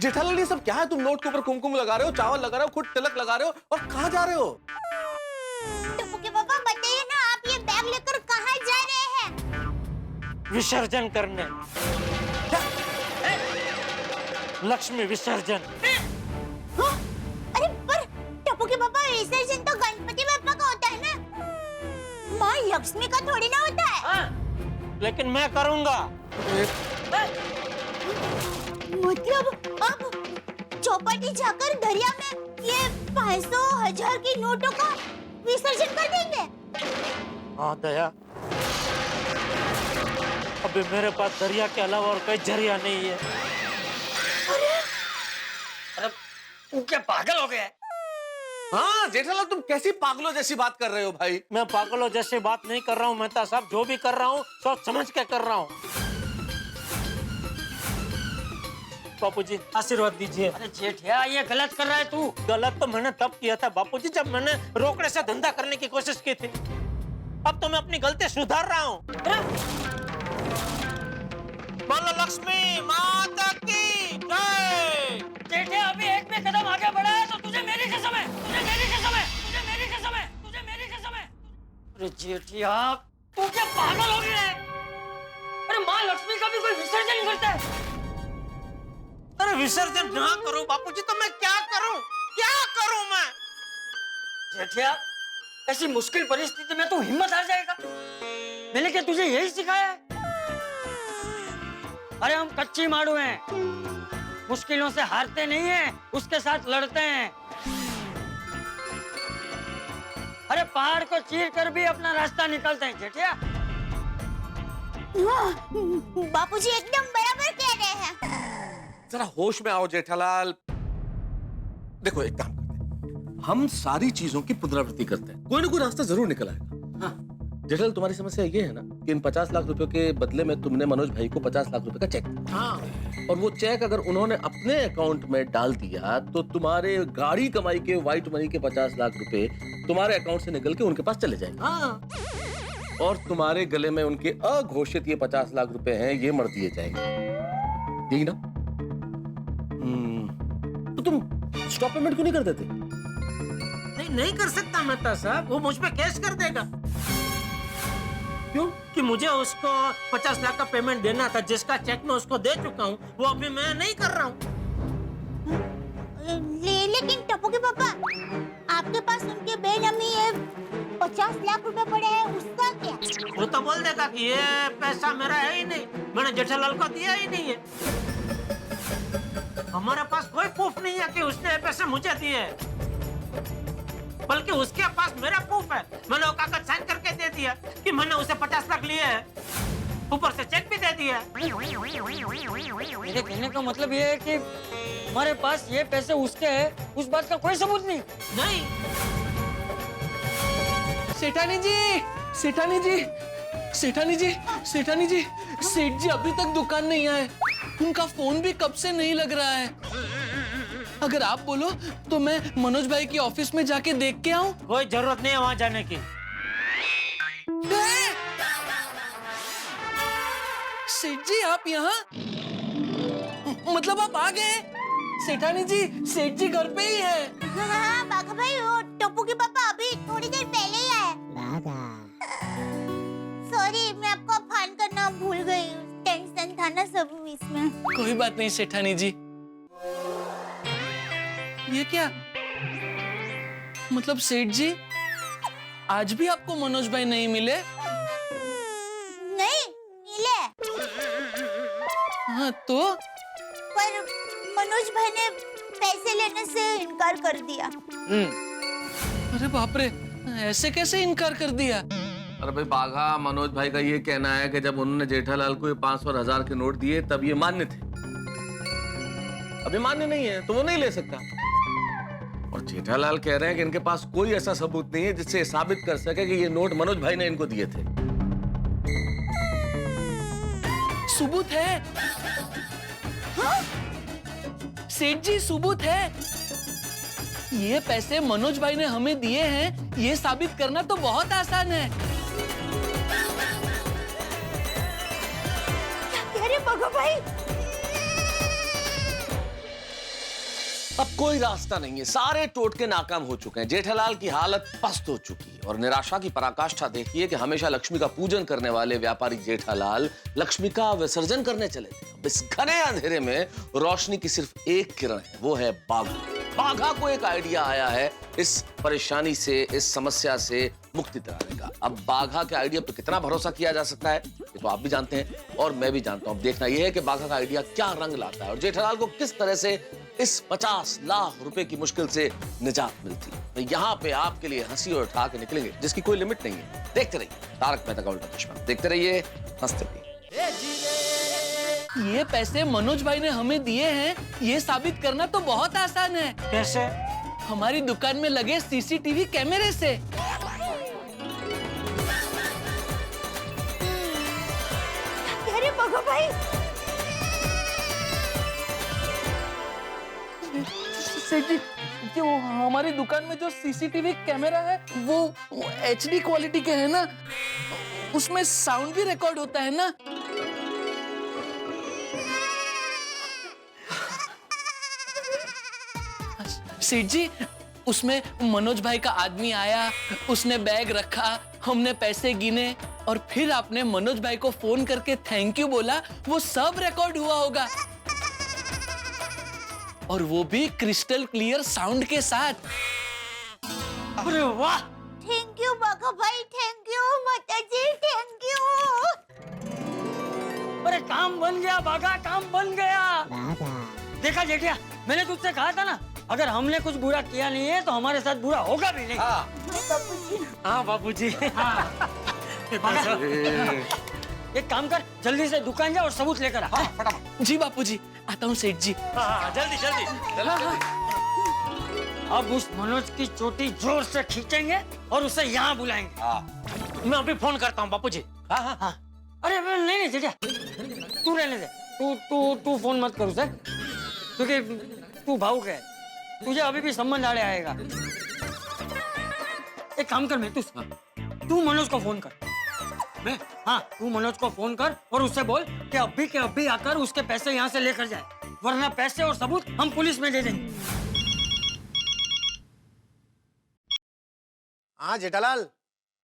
जेठालाल ये सब क्या है? तुम नोट के ऊपर कुमकुम लगा रहे हो, चावल लगा रहे हो, खुद तिलक लगा रहे हो और कहाँ जा रहे हो? टप्पू के पापा बताइए ना, आप ये बैग लेकर कहाँ जा रहे हैं? विसर्जन करने। लक्ष्मी विसर्जन। हाँ? अरे पर टप्पू के पापा विसर्जन तो गणपति बप्पा का होता है ना, माँ लक्ष्मी का थोड़ी ना होता है। हाँ, लेकिन मैं करूंगा। मतलब आप चौपाटी जाकर दरिया में ये 500,000 की नोटों का विसर्जन कर देंगे? हाँ दया, अभी मेरे पास दरिया के अलावा और कोई जरिया नहीं है। अरे तू क्या पागल हो गया है? हाँ जेठालाल तुम कैसी पागलों जैसी बात कर रहे हो भाई? मैं पागलों जैसी बात नहीं कर रहा हूँ मेहता साहब, जो भी कर रहा हूँ सोच समझ के कर रहा हूँ। बापूजी आशीर्वाद दीजिए। अरे जेठिया ये गलत कर रहा है तू। गलत तो मैंने तब किया था बापूजी जब मैंने रोकड़े से धंधा करने की कोशिश की थी। अब तो मैं अपनी गलती सुधार रहा हूँ। बोलो लक्ष्मी माता की जय। जेठिया अभी एक भी कदम आगे बढ़ा है तो तुझे मेरी कसम है, तुझे मेरी कसम है, तुझे मेरी कसम है, तुझे मेरी कसम है। अरे जेठिया तू क्या पागल हो गया है? अरे माँ लक्ष्मी का भी कोई विसर्जन करता है? अरे विसर्जन ना करूं बापूजी तो मैं क्या करूं? क्या करूं मैं? जेठिया ऐसी मुश्किल परिस्थिति में तू हिम्मत हार जाएगा? मैंने क्या तुझे यही सिखाया है? अरे हम कच्ची मारू हैं, मुश्किलों से हारते नहीं हैं, उसके साथ लड़ते हैं। अरे पहाड़ को चीर कर भी अपना रास्ता निकालते हैं जेठिया। बापूजी एकदम बराबर कह रहे हैं। जरा होश में आओ जेठालाल। देखो एक काम करते हैं, हम सारी चीजों की पुनरावृत्ति करते हैं, कोई ना कोई रास्ता जरूर निकल आएगा। हाँ। जेठालाल तुम्हारी समस्या ये है ना कि इन 50 लाख रुपए के बदले में तुमने मनोज भाई को 50 लाख रुपए का चेक दिया। हाँ। और वो चेक अगर उन्होंने अपने अकाउंट में डाल दिया तो तुम्हारे गाड़ी कमाई के व्हाइट मनी के 50 लाख रुपए तुम्हारे अकाउंट से निकल के उनके पास चले जाएंगे। हाँ। और तुम्हारे गले में उनके अघोषित ये 50 लाख रुपए हैं, ये मर दिए जाएंगे। यही ना? तो तुम स्टॉप पेमेंट क्यों नहीं कर देते? नहीं कर सकता मेहता साहब, वो मुझ पे केस कर देगा। क्यों? कि मुझे उसको 50 लाख का पेमेंट देना था, जिसका चेक मैं उसको दे चुका हूँ, वो अभी मैं नहीं कर रहा हूँ। लेकिन टप्पू के पापा, आपके पास उनके बेनामी ये 50 लाख रुपए पड़े हैं, उसका क्या? वो तो बोल देगा कि ये पैसा मेरा है ही नहीं, मैंने जेठालाल को दिया ही नहीं है। हमारे पास कोई प्रूफ नहीं है कि उसने पैसे मुझे दिए, बल्कि उसके पास मेरा प्रूफ है। मैंने वो कागज साइन करके दे दिया कि मैंने उसे 50 लाख लिए हैं। ऊपर से चेक भी दे दिया। मेरे कहने का मतलब ये है कि हमारे पास ये पैसे उसके हैं, उस बात का कोई सबूत नहीं। नहीं। सेठानी जी, सेठानी जी, सेठानी जी, सेठानी जी, सेठ जी अभी तक दुकान नहीं आए। उनका फोन भी कब से नहीं लग रहा है। अगर आप बोलो तो मैं मनोज भाई की ऑफिस में जाके देख के आऊं। कोई जरूरत नहीं है वहां जाने की। सेठ जी आप यहाँ, मतलब आप आ गए? सेठानी जी, सेठ जी घर पे ही है। हाँ बाघा भाई, वो टप्पू के पापा अभी थोड़ी देर पहले ही आए। सॉरी, मैं आपको फोन करना भूल गई, टेंशन था ना सब इसमें। कोई बात नहीं सेठानी जी। ये क्या मतलब सेठ जी, आज भी आपको मनोज भाई नहीं मिले? नहीं मिले। हाँ तो? पर मनोज भाई ने पैसे लेने से इनकार कर दिया। अरे बाप रे, ऐसे कैसे इनकार कर दिया? अरे भाई बाघा, मनोज भाई का ये कहना है कि जब उन्होंने जेठालाल को ये 500 और 1000 के नोट दिए तब ये मान्य थे। अभी मान्य नहीं है तो वो नहीं ले सकता। और जेठालाल कह रहे हैं कि इनके पास कोई ऐसा सबूत नहीं है जिससे साबित कर सके कि ये नोट मनोज भाई ने इनको दिए थे। सबूत है? हाँ? सेठ जी सबूत है? ये पैसे मनोज भाई ने हमें दिए हैं, ये साबित करना तो बहुत आसान है। अरे बाघा भाई, अब कोई रास्ता नहीं है, सारे टोटके नाकाम हो चुके हैं। जेठालाल की हालत पस्त हो चुकी है और निराशा की पराकाष्ठा देखिए कि हमेशा लक्ष्मी का पूजन करने वाले व्यापारी जेठालाल लक्ष्मी का विसर्जन करने चले थे। अब इस घने अंधेरे में रोशनी की सिर्फ एक किरण है, वो है बाघा। बाघा को एक आइडिया आया है इस परेशानी से, इस समस्या से मुक्ति दिलाने का। अब बाघा के आइडिया पर कितना भरोसा किया जा सकता है ये तो आप भी जानते हैं और मैं भी जानता हूं। देखना यह है कि बाघा का आइडिया क्या रंग लाता है और जेठालाल को किस तरह से इस 50 लाख रुपए की मुश्किल से निजात मिलती है। तो यहाँ पे आपके लिए हंसी और उठा के निकलेंगे जिसकी कोई लिमिट नहीं है। देखते रहिए तारक मेहता का उल्टा चश्मा, देखते रहिए, हंसते रहिए। ये पैसे मनोज भाई ने हमें दिए हैं, ये साबित करना तो बहुत आसान है। कैसे? हमारी दुकान में लगे सीसीटीवी कैमरे से। अरे बाघा भाई, सेठ जी, जो हमारी दुकान में जो सीसीटीवी कैमरा है वो HD क्वालिटी के है ना, उसमें साउंड भी रिकॉर्ड होता है ना। सेठ जी, उसमें मनोज भाई का आदमी आया, उसने बैग रखा, हमने पैसे गिने और फिर आपने मनोज भाई को फोन करके थैंक यू बोला, वो सब रिकॉर्ड हुआ होगा और वो भी क्रिस्टल क्लियर साउंड के साथ। अरे वाह, थैंक यू बाघा भाई, थैंक यू माताजी, थैंक यू। अरे काम बन गया बाघा, काम बन गया। देखा जेठिया, मैंने तुझसे कहा था ना, अगर हमने कुछ बुरा किया नहीं है तो हमारे साथ बुरा होगा भी नहीं। हाँ बाबूजी। बाघा, एक काम कर, जल्दी से दुकान जा और सबूत लेकर आ। फटाफट। जी बापूजी, आता हूँ सेठ जी। जल्दी जल्दी। अब उस मनोज की चोटी जोर से खींचेंगे और उसे यहाँ बुलाएंगे। मैं अभी फोन करता हूँ बापूजी। हाँ। अरे नहीं नहीं जेठिया, तू रहने दे, तू फोन मत कर उसे, क्योंकि तू भावुक है, तुझे अभी भी संबंध आड़े आएगा। एक काम कर, मैं तू मनोज को फोन कर। मैं हाँ, तू मनोज को फोन कर और उससे बोल कि अभी के अभी आकर उसके पैसे यहाँ से लेकर जाए, वरना पैसे और सबूत हम पुलिस में दे देंगे। हाँ जेठालाल,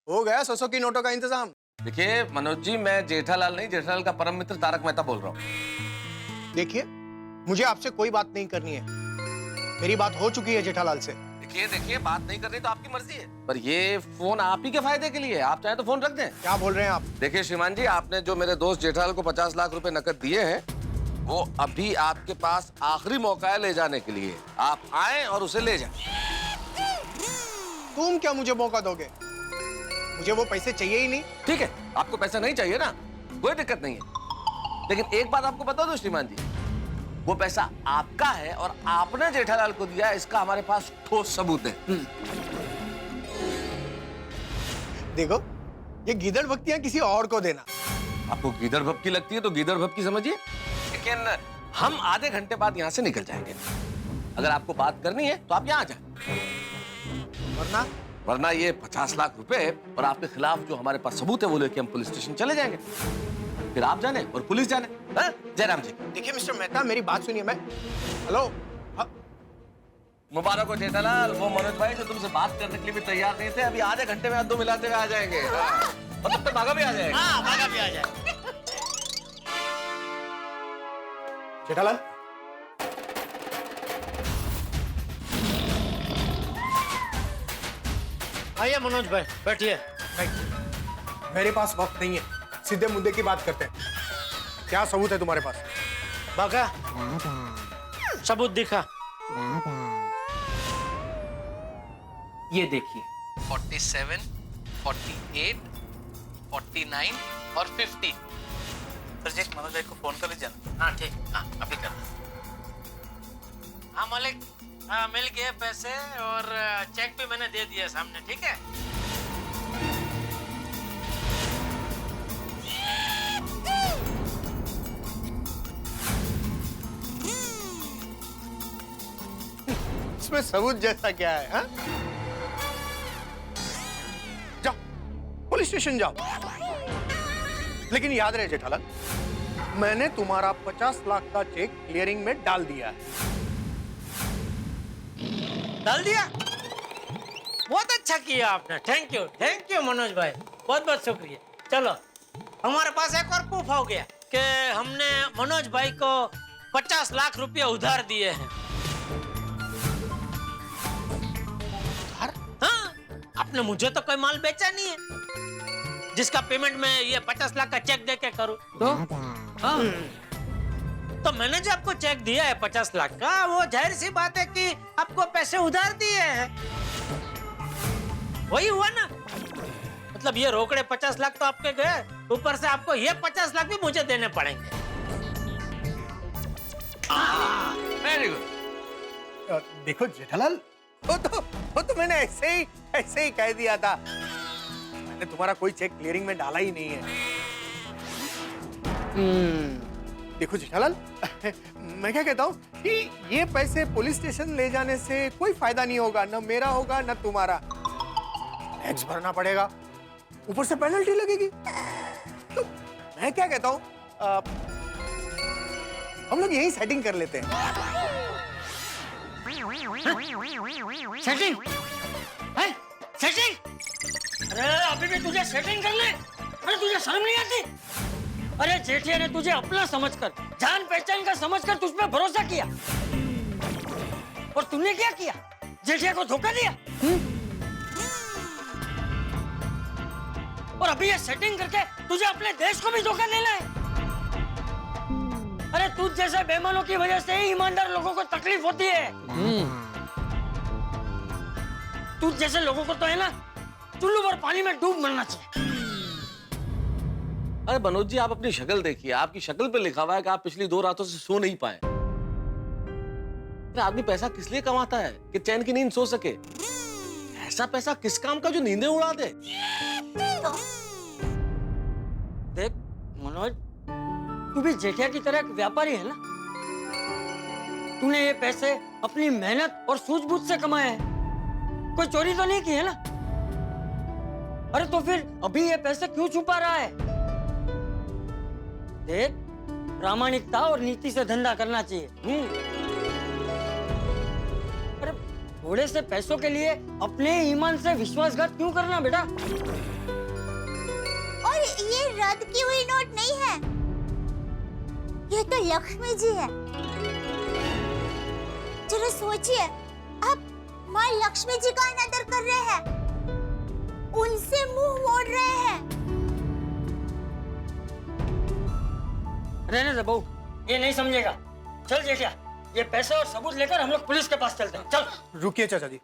हो गया 100 की नोटों का इंतजाम। देखिए मनोज जी, मैं जेठालाल नहीं, जेठालाल का परम मित्र तारक मेहता बोल रहा हूँ। देखिए, मुझे आपसे कोई बात नहीं करनी है, मेरी बात हो चुकी है जेठालाल से। देखिए बात नहीं करनी तो आपकी मर्जी है, पर ये फोन आप ही के फायदे के लिए है, आप चाहे तो फोन रख दें। क्या बोल रहे हैं आप? देखिए श्रीमान जी, आपने जो मेरे दोस्त जेठालाल को 50 लाख रुपए नकद दिए हैं, वो अभी आपके पास आखिरी मौका है ले जाने के लिए। आप आए और उसे ले जाएं। तुम क्या मुझे मौका दोगे? मुझे वो पैसे चाहिए ही नहीं। ठीक है, आपको पैसा नहीं चाहिए ना, कोई दिक्कत नहीं है। लेकिन एक बात आपको बता दो श्रीमान जी, वो पैसा आपका है और आपने जेठालाल को दिया, इसका हमारे पास ठोस सबूत है। देखो, ये गीदड़ भक्तियां किसी और को देना। आपको गीदड़ भपकी लगती है तो गीदड़ भपकी समझिए, लेकिन हम आधे घंटे बाद यहाँ से निकल जाएंगे। अगर आपको बात करनी है तो आप यहाँ आ जाए, वरना ये 50 लाख रुपए और आपके खिलाफ जो हमारे पास सबूत है वो लेके हम पुलिस स्टेशन चले जाएंगे, फिर आप जाने और पुलिस जाने। जयराम जी, देखिए मिस्टर मेहता, मेरी बात सुनिए। मैं हेलो, मुबारक हो जेठालाल, वो मनोज भाई जो तुमसे बात करने के लिए भी तैयार नहीं थे, अभी आधे घंटे में हाथ दो मिलाते हुए आ जाएंगे। और तब तक भागा भी आ जाएगा। हाँ, भागा भी आ जाएगा। जेठालाल, आइए मनोज भाई, बैठिए। मेरे पास वक्त नहीं है, सीधे मुद्दे की बात करते हैं। क्या सबूत है तुम्हारे पास? भागा सबूत दिखा। ये देखिए 47, 48, 49 और 50। सर जी, मनोज भाई को फोन कर लीजिए ना। हाँ ठीक, हाँ अभी कर। हाँ मालिक, हाँ मिल गए पैसे और चेक भी मैंने दे दिया सामने, ठीक है। इसमें सबूत जैसा क्या है? हा? जाओ पुलिस स्टेशन जाओ, लेकिन याद रहे जेठालाल, मैंने तुम्हारा 50 लाख का चेक क्लियरिंग में डाल दिया है। डाल दिया? बहुत अच्छा किया आपने, थैंक यू मनोज भाई, बहुत बहुत शुक्रिया। चलो, हमारे पास एक और प्रूफ हो गया कि हमने मनोज भाई को 50 लाख रुपया उधार दिए हैं। हाँ, आपने मुझे तो कोई माल बेचा नहीं है जिसका पेमेंट मैं ये 50 लाख का चेक दे के करूं। तो हाँ, तो मैंने जो आपको चेक दिया है 50 लाख का, वो जाहिर सी बात है कि आपको पैसे उधार दिए हैं। वही हुआ ना, मतलब ये रोकड़े 50 लाख तो आपके गए, ऊपर से आपको ये 50 लाख भी मुझे देने पड़ेंगे। Very good. देखो जेठालाल, वो तो मैंने ऐसे ही कह दिया था। मैंने तुम्हारा कोई चेक क्लियरिंग में डाला ही नहीं है। देखो जेठालाल, मैं क्या कहता हूँ कि ये पैसे पुलिस स्टेशन ले जाने से कोई फायदा नहीं होगा, न मेरा होगा न तुम्हारा। टैक्स भरना पड़ेगा, ऊपर से पेनल्टी लगेगी। तो मैं क्या कहता हूँ, हम लोग यही सेटिंग कर लेते हैं। सेटिंग? है? सेटिंग? अरे अभी भी तुझे सेटिंग कर ले? अरे तुझे शर्म नहीं आती? अरे जेठिया ने तुझे अपना समझकर, जान पहचान का समझकर तुझ पे भरोसा किया, और तूने क्या किया? जेठिया को धोखा दिया। और अभी ये सेटिंग करके तुझे अपने देश को भी धोखा देना है। अरे तुझ जैसे बेईमानों की वजह से ही ईमानदार लोगों को तकलीफ होती है। तुझ जैसे लोगों को तो है ना, चुल्लू भर पानी में डूब मरना चाहिए। अरे मनोज जी, आप अपनी शक्ल देखिए, आपकी शक्ल पे लिखा हुआ है कि आप पिछली 2 रातों से सो नहीं पाए। अरे आदमी पैसा किस लिए कमाता है? कि चैन की नींद सो सके। ऐसा पैसा किस काम का जो नींदें उड़ा दे? देख मनोज, तू भी जेठिया की तरह एक व्यापारी है ना। तूने ये पैसे अपनी मेहनत और सूझबूझ से कमाए हैं, कोई चोरी तो नहीं की है ना। अरे तो फिर अभी ये पैसे क्यों छुपा रहा है? देख, प्रामाणिकता और नीति से धंधा करना चाहिए। अरे थोड़े से पैसों के लिए अपने ईमान से विश्वासघात क्यों करना बेटा? और ये रद्द की हुई नोट नहीं है, ये तो लक्ष्मी जी है। जरा सोचिए, आप माँ लक्ष्मी जी का अनादर कर रहे हैं, उनसे मुंह मोड़ रहे हैं। रहने दे बहू, ये नहीं समझेगा। चल जेठिया, ये पैसे और सबूत लेकर हम लोग पुलिस के पास चलते हैं। चल। रुकिए चाचा जी,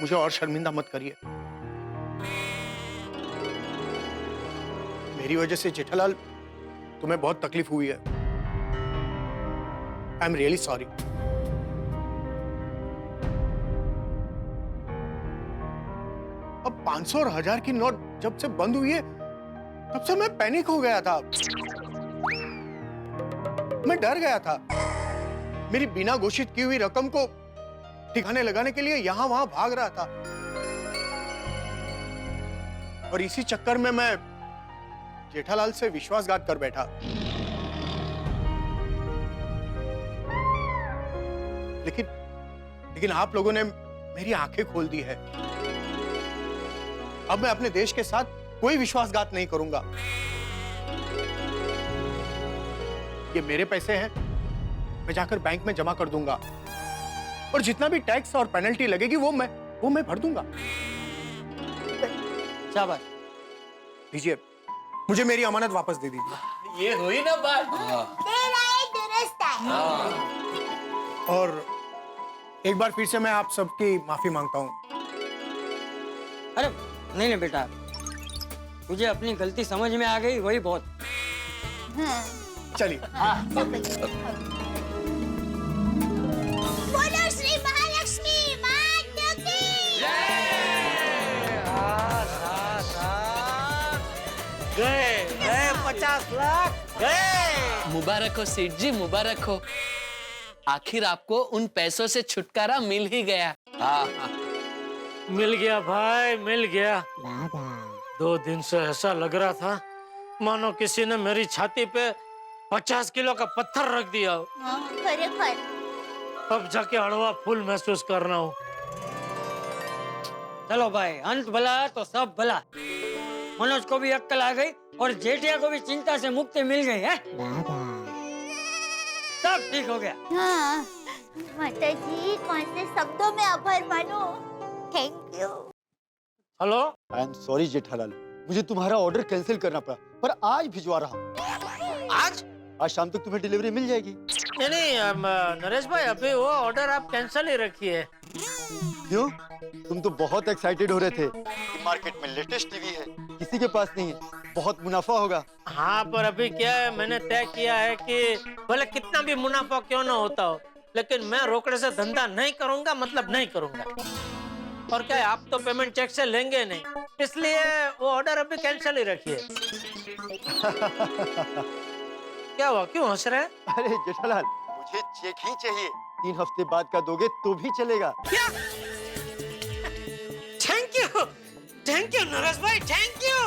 मुझे और शर्मिंदा मत करिए। मेरी वजह से जेठालाल तुम्हें बहुत तकलीफ हुई है। I am really sorry. अब 500 और 1000 की नोट जब से बंद हुई है तब से मैं पैनिक हो गया था। मैं डर गया था। मेरी बिना घोषित की हुई रकम को ठिकाने लगाने के लिए यहां वहां भाग रहा था और इसी चक्कर में मैं जेठालाल से विश्वासघात कर बैठा। लेकिन आप लोगों ने मेरी आंखें खोल दी है। अब मैं अपने देश के साथ कोई विश्वासघात नहीं करूंगा। ये मेरे पैसे हैं, मैं जाकर बैंक में जमा कर दूंगा और जितना भी टैक्स और पेनल्टी लगेगी वो मैं भर दूंगा। शाबाश। लीजिए, मुझे मेरी अमानत वापस दे दीजिए। ये हुई ना बात। और एक बार फिर से मैं आप सबकी माफी मांगता हूँ। अरे नहीं नहीं बेटा, तुझे अपनी गलती समझ में आ गई, वही बहुत। चलिए। बोलो श्री महालक्ष्मी माता की गए 50 लाख गए। मुबारक हो सेठ जी, मुबारक हो। आखिर आपको उन पैसों से छुटकारा मिल ही गया। मिल गया भाई, मिल गया। 2 दिन से ऐसा लग रहा था मानो किसी ने मेरी छाती पे 50 किलो का पत्थर रख दिया। अब जाके हड़वा फूल महसूस कर रहा हूँ। चलो भाई, अंत भला तो सब भला। मनोज को भी अक्कल आ गई और जेठिया को भी चिंता से मुक्ति मिल गई है। सब ठीक हो गया। हाँ, माता जी कौन से शब्दों में आभार मानो। Thank you. Hello, I am sorry Jethalal, मुझे तुम्हारा ऑर्डर कैंसिल करना पड़ा, पर आज भिजवा रहा हूँ। आज शाम तक तुम्हें डिलीवरी मिल जाएगी। नहीं नरेश भाई, अभी वो ऑर्डर आप कैंसिल ही रखिए। क्यों? तुम तो बहुत एक्साइटेड हो रहे थे कि मार्केट में लेटेस्ट टीवी है, किसी के पास नहीं है, बहुत मुनाफा होगा। हाँ, पर अभी क्या है, मैंने तय किया है कि भले कितना भी मुनाफा क्यों ना होता हो, लेकिन मैं रोकड़े से धंधा नहीं करूंगा, मतलब नहीं करूंगा। और क्या है, आप तो पेमेंट चेक से लेंगे नहीं, इसलिए वो ऑर्डर अभी कैंसिल ही रखिए। क्या हुआ, क्यों हंस रहे हैं? अरे जेठालाल, मुझे चेक ही चाहिए। 3 हफ्ते बाद का दोगे तो भी चलेगा। क्या? थैंक यू नरेश भाई, थैंक यू।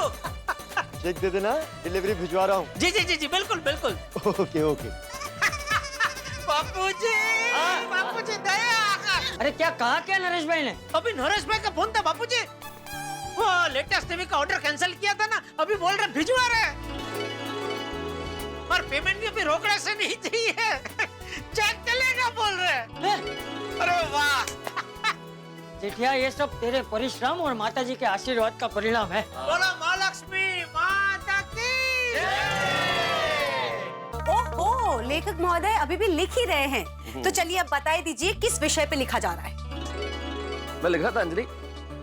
चेक दे देना, डिलीवरी भिजवा रहा हूँ। जी जी जी जी, बिल्कुल बिल्कुल। Okay okay. बापूजी, बापूजी दया। अरे क्या कहा क्या नरेश भाई ने? अभी नरेश भाई का फोन था बापूजी। वो लेटेस्ट टीवी का ऑर्डर कैंसिल किया था ना, अभी बोल रहे भिजवा रहे। और पेमेंट भी अभी रोकड़े से नहीं चाहिए, चेक चलेगा बोल रहे। अरे वाह जेठिया, ये सब तेरे परिश्रम और माताजी के आशीर्वाद का परिणाम है। बोलो महालक्ष्मी माता की। ओहो, लेखक महोदय अभी भी लिख ही रहे हैं, तो चलिए अब बताइए दीजिए किस विषय पे लिखा जा रहा है। मैं लिख रहा था Anjali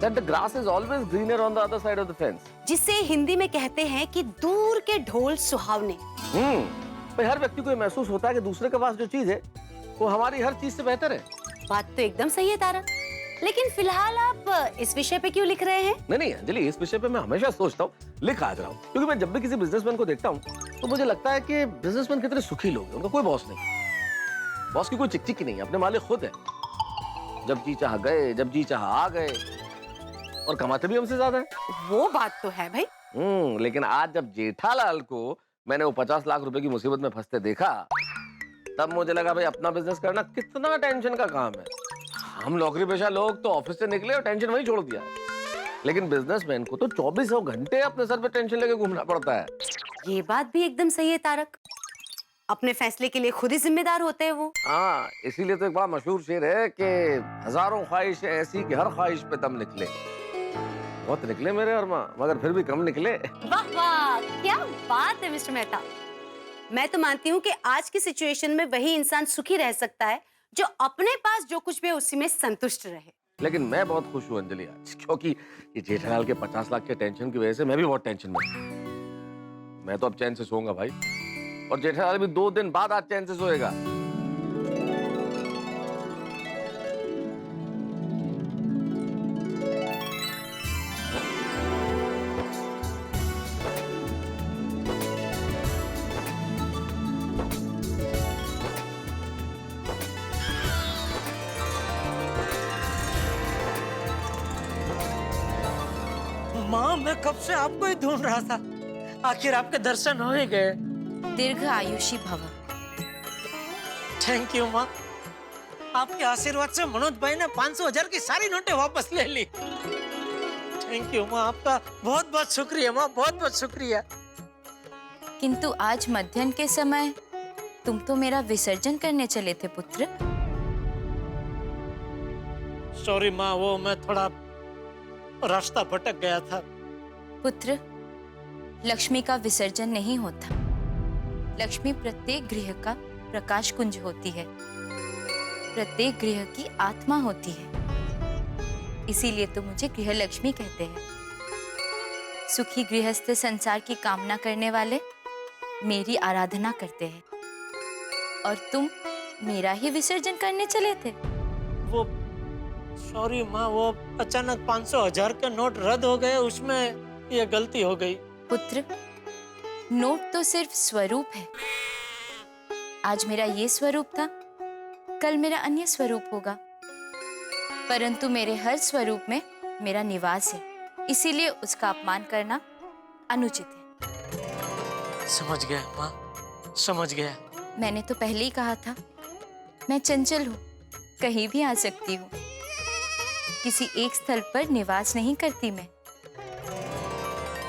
that the grass is always greener on the other side of the fence. जिसे हिंदी में कहते हैं कि दूर के ढोल सुहावने। भाई हर व्यक्ति को ये महसूस होता है कि दूसरे के पास जो चीज है वो हमारी हर चीज से बेहतर है। बात तो एकदम सही है तारा, लेकिन फिलहाल आप इस विषय पे क्यों लिख रहे हैं? नहीं अंजलि, इस विषय पे मैं हमेशा सोचता हूँ, लिख आज रहा हूँ, क्योंकि मैं जब भी किसी बिजनेसमैन को देखता हूँ तो मुझे लगता है कि बिजनेसमैन कितने सुखी लोग हैं, उनका कोई बॉस नहीं, बॉस की कोई चिक चिक नहीं है, अपने मालिक खुद है। जब जी चाह गए, जब जी चाह आ गए, और कमाते भी हमसे ज्यादा है। वो बात तो है भाई। लेकिन आज जब जेठालाल को मैंने वो 50 लाख रुपए की मुसीबत में फंसते देखा, तब मुझे लगा भाई अपना बिजनेस करना कितना टेंशन का काम है। हम नौकरी पेशा लोग तो ऑफिस से निकले और टेंशन वहीं छोड़ दिया, लेकिन बिजनेसमैन को तो 24 घंटे अपने सर पे टेंशन लेके घूमना पड़ता है। ये बात भी एकदम सही है तारक, अपने फैसले के लिए खुद ही जिम्मेदार होते हैं वो। हाँ, इसीलिए तो एक बड़ा मशहूर शेर है कि हजारों ख्वाहिशें ऐसी कि हर ख्वाहिश पे दम निकले। बहुत निकले मेरे अरमा, मगर फिर भी कम निकले। वाह वाह, क्या बात है मिस्टर मेहता। मैं तो मानती हूँ कि आज की सिचुएशन में वही इंसान सुखी रह सकता है जो अपने पास जो कुछ भी है उसी में संतुष्ट रहे। लेकिन मैं बहुत खुश हूँ अंजलि आज, क्योंकि ये जेठालाल के 50 लाख के टेंशन की वजह से मैं भी बहुत टेंशन में। मैं तो अब चैन से सोऊंगा भाई, और जेठालाल भी 2 दिन बाद आज चैन से सोएगा। माँ, मैं कब से आपको ही ढूंढ रहा था, आखिर आपके दर्शन हो ही गए। दीर्घ आयुषी भव। थैंक यू माँ, आपके आशीर्वाद से मनोज भाई ने 500,000 की सारी नोटें वापस ले ली। थैंक यू माँ, आपका बहुत बहुत शुक्रिया माँ, बहुत बहुत शुक्रिया। किंतु आज मध्याह्न के समय तुम तो मेरा विसर्जन करने चले थे पुत्र। सॉरी माँ, वो मैं थोड़ा रास्ता भटक गया था। पुत्र, लक्ष्मी का विसर्जन नहीं होता। लक्ष्मी प्रत्येक गृह का प्रकाश कुंज होती है, प्रत्येक गृह की आत्मा होती है। इसीलिए तो मुझे गृह लक्ष्मी कहते हैं। सुखी गृहस्थ संसार की कामना करने वाले मेरी आराधना करते हैं, और तुम मेरा ही विसर्जन करने चले थे। वो सॉरी माँ, वो अचानक 500,000 के नोट रद्द हो गए, उसमें ये गलती हो गई। पुत्र, नोट तो सिर्फ स्वरूप है। आज मेरा ये स्वरूप था, कल मेरा अन्य स्वरूप होगा, परंतु मेरे हर स्वरूप में मेरा निवास है, इसीलिए उसका अपमान करना अनुचित है। समझ गया माँ, समझ गया। मैंने तो पहले ही कहा था, मैं चंचल हूँ, कहीं भी आ सकती हूँ। किसी एक स्थल पर निवास नहीं करती मैं।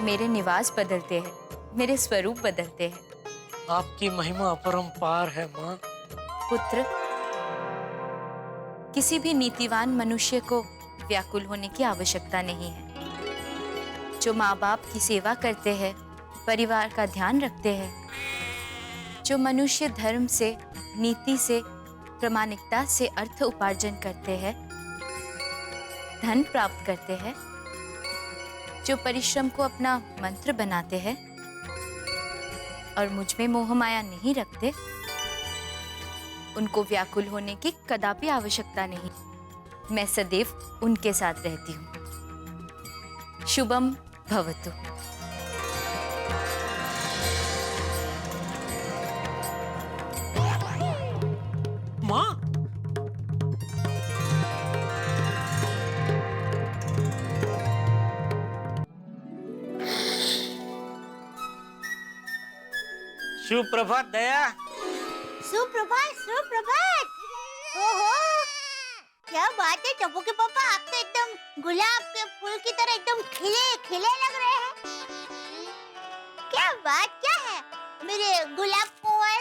मेरे निवास बदलते हैं, मेरे स्वरूप बदलते हैं। आपकी महिमा अपरंपार है माँ। पुत्र, किसी भी नीतिवान मनुष्य को व्याकुल होने की आवश्यकता नहीं है। जो माँ बाप की सेवा करते हैं, परिवार का ध्यान रखते हैं, जो मनुष्य धर्म से, नीति से, प्रामाणिकता से अर्थ उपार्जन करते हैं, धन प्राप्त करते हैं, जो परिश्रम को अपना मंत्र बनाते हैं और मुझ में मोह माया नहीं रखते, उनको व्याकुल होने की कदापि आवश्यकता नहीं। मैं सदैव उनके साथ रहती हूँ। शुभम भवतु। माँ, सुप्रभात दया। सुप्रभात, सुप्रभात। ओहो, क्या बात है टप्पू के पापा, आप तो एकदम गुलाब के फूल की तरह एकदम खिले खिले लग रहे हैं। क्या बात क्या है मेरे गुलाब कुंवर?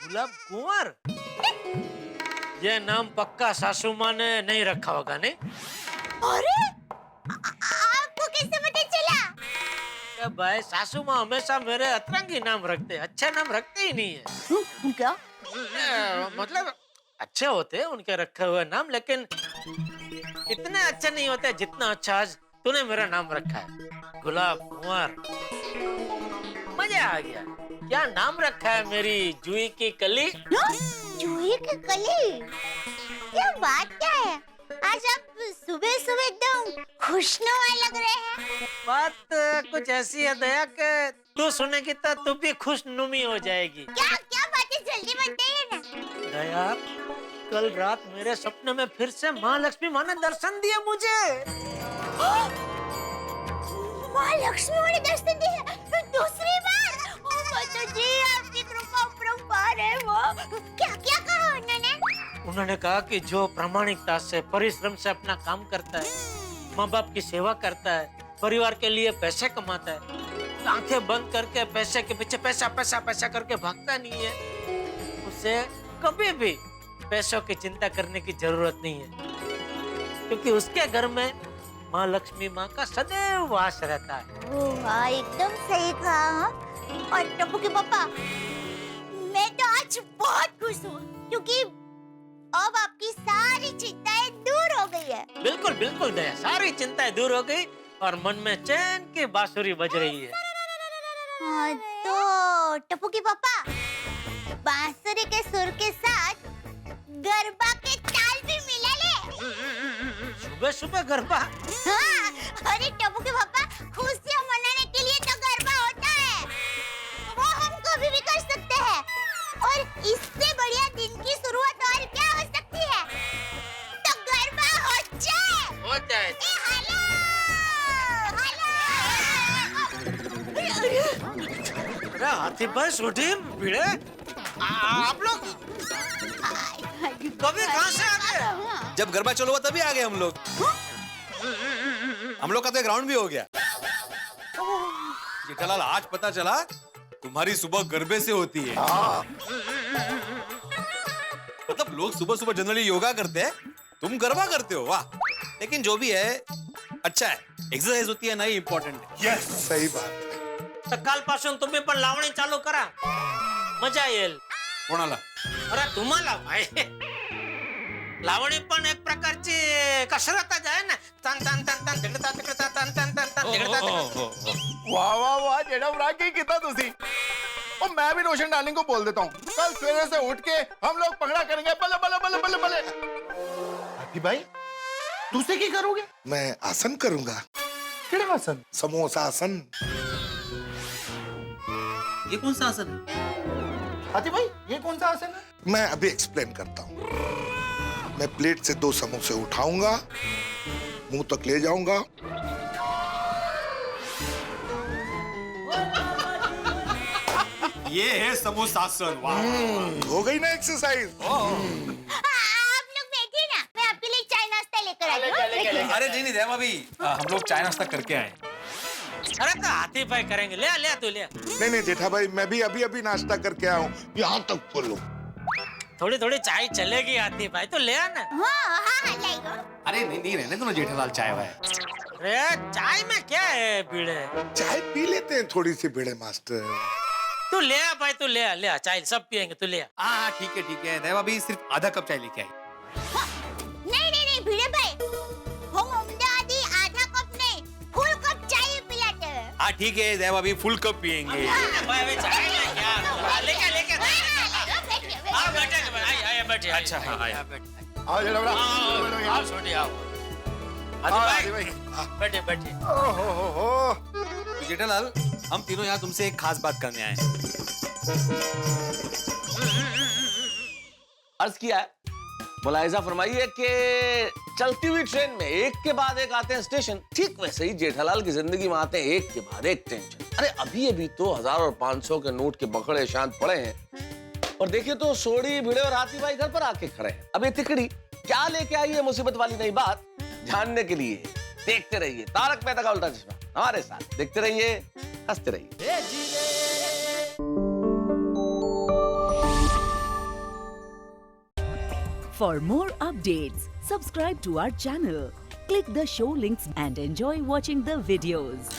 गुलाब कुंवर? ये नाम पक्का सासू माँ ने नहीं रखा होगा, नहीं? अरे, आपको कैसे पता चला? भाई, सासू माँ हमेशा मेरे अतरंगी नाम रखते हैं, अच्छे नाम रखते ही नहीं है। क्या? मतलब अच्छे होते हैं उनके रखे हुए नाम, लेकिन इतने अच्छे नहीं होते जितना अच्छा आज तूने मेरा नाम रखा है, गुलाब कुंवर। मजा आ गया। क्या नाम रखा है मेरी जूही की कली? जूही की कली? क्या बात क्या है? आज आप सुबह सुबह एकदम खुशनुमा लग रहे हैं। बात कुछ ऐसी है दया के तू सुनेगी तो तू भी खुशनुमी हो जाएगी। क्या क्या बातें जल्दी बताइए ना। दया, कल रात मेरे सपने में फिर से माँ लक्ष्मी माँ ने दर्शन दिए मुझे। माँ लक्ष्मी माँ ने दर्शन दिए दूसरी बार? ओ माता जी, आपकी कृपा अपरंपार है। वो क्या क्या कहा उन्होंने? उन्होंने कहा कि जो प्रामाणिकता से, परिश्रम से अपना काम करता है, माँ बाप की सेवा करता है, परिवार के लिए पैसे कमाता है, आंखें बंद करके पैसे के पीछे पैसा पैसा पैसा करके भागता नहीं है, उसे कभी भी पैसों की चिंता करने की जरूरत नहीं है, क्योंकि उसके घर में माँ लक्ष्मी माँ का सदैव वास रहता है। वाह, एकदम सही कहा। और टप्पू के पापा, मैं तो आज बहुत खुश हूँ, क्योंकि अब आपकी सारी चिंताएं दूर हो गई है। बिल्कुल बिल्कुल दया, सारी चिंताएं दूर हो गई और मन में चैन की बांसुरी बज रही है। तो टप्पू के पापा बांसुरी के सुर के साथ गरबा के ताल भी मिला ले। सुबह सुबह गरबा? हाँ, अरे टप्पू के पापा खुशियाँ मनाने के लिए तो गरबा होता है, वो हम कभी भी कर सकते हैं। और इससे बढ़िया दिन की शुरुआत और क्या हो सकती है? तो गरबा हो जाए। हो जाए। हाथी भाई छोटी भिड़े, आप लोग कभी कहाँ से आ गए? जब गरबा चालू हुआ तभी आ गए हम लोग। हम लोग का तो एक राउंड भी हो गया। जेठालाल, आज पता चला तुम्हारी सुबह गरबे से होती है। मतलब लोग सुबह सुबह जनरली योगा करते हैं, तुम गरबा करते हो, वाह। लेकिन जो भी है अच्छा है, एक्सरसाइज होती है ना, ही इम्पोर्टेंट है। यस, सही बात। तर कालपासून तुम्ही पण लावणी चालू करा, मजा येईल। कोणाला? अरे तुम्हाला भाई, लावणी पण एक प्रकारची कसरतच आहे ना। तन तन तन तन तिकडता तिकडता तन तन तन तन तिकडता। वाह वाह वाह, जेठम राग की कितना तुसी। और मैं भी रोशन डार्लिंग को बोल देता हूँ, कल सवेरे से उठ के हम लोग पगड़ा करेंगे, बल्ले बल्ले बल्ले बल्ले बल्ले। हाथी भाई, तुझसे क्या करोगे? मैं आसन करूंगा। केड़ा आसन? समोसा आसन। ये कौन सा आसन है? हाथी भाई, ये कौन सा आसन है? मैं अभी एक्सप्लेन करता हूँ। मैं प्लेट से 2 समोसे उठाऊंगा, मुंह तक ले जाऊंगा, ये है समोसासन। वाह, हो गई ना एक्सरसाइज। आप लोग बैठिए ना, मैं आपके लिए चाय नाश्ता लेकर आई हूँ। अरे नहीं नहीं देवा भाभी, हम लोग चाय नाश्ता करके आए। अरे तो हाथी भाई करेंगे, ले ले तू ले। नहीं नहीं जेठा भाई, मैं भी अभी अभी नाश्ता करके आया हूँ, यहाँ तक बोलो। थोड़ी थोड़ी चाय चलेगी हाथी भाई, तो ले आना। हाँ हाँ लाइगो। अरे नहीं नहीं, रहने दो ना जेठालाल, चाय वाय। अरे चाय में क्या है भिड़े? चाय पी लेते हैं थोड़ी सी भिड़े मास्टर। तू ले आ भाई, तू ले आ, ले आ, चाय सब पियेंगे, तू ले आ। हाँ ठीक है, देवा भाभी सिर्फ आधा कप चाय लेके आई। नहीं नहीं नहीं भिड़े भाई, हम अमदावादी आधा कप नहीं, फुल कप चाय पिलाते हैं। हाँ ठीक है, देवा भाभी फुल कप पियेंगे। भाई चाय में क्या? लेके लेके हाँ बैठे भाई, आइए बैठिए। अच्छा हाँ आया। आओ जेठा भाई, आओ छोटी आओ। हाथी भाई बैठिए बैठिए। तो जेठालाल, हम तीनों यहाँ तुमसे एक खास बात करने आए हैं। अर्ज किया है, मुलाहिजा फरमाइए कि चलती हुई ट्रेन में एक के बाद एक आते हैं स्टेशन, ठीक वैसे ही जेठालाल की जिंदगी में आते हैं एक के बाद एक टेंशन। अरे अभी अभी तो 1000 और 500 के नोट के बखड़े शांत पड़े हैं, और देखिए तो सोड़ी भिड़े और हाथी भाई घर पर आके खड़े हैं। अब ये तिकड़ी क्या लेके आई है मुसीबत वाली नई बात, जानने के लिए देखते रहिए तारक मेहता का उल्टा चश्मा हमारे साथ। देखते रहिए, हंसते रहिए। For more updates, subscribe to our channel, click the show links and enjoy watching the videos.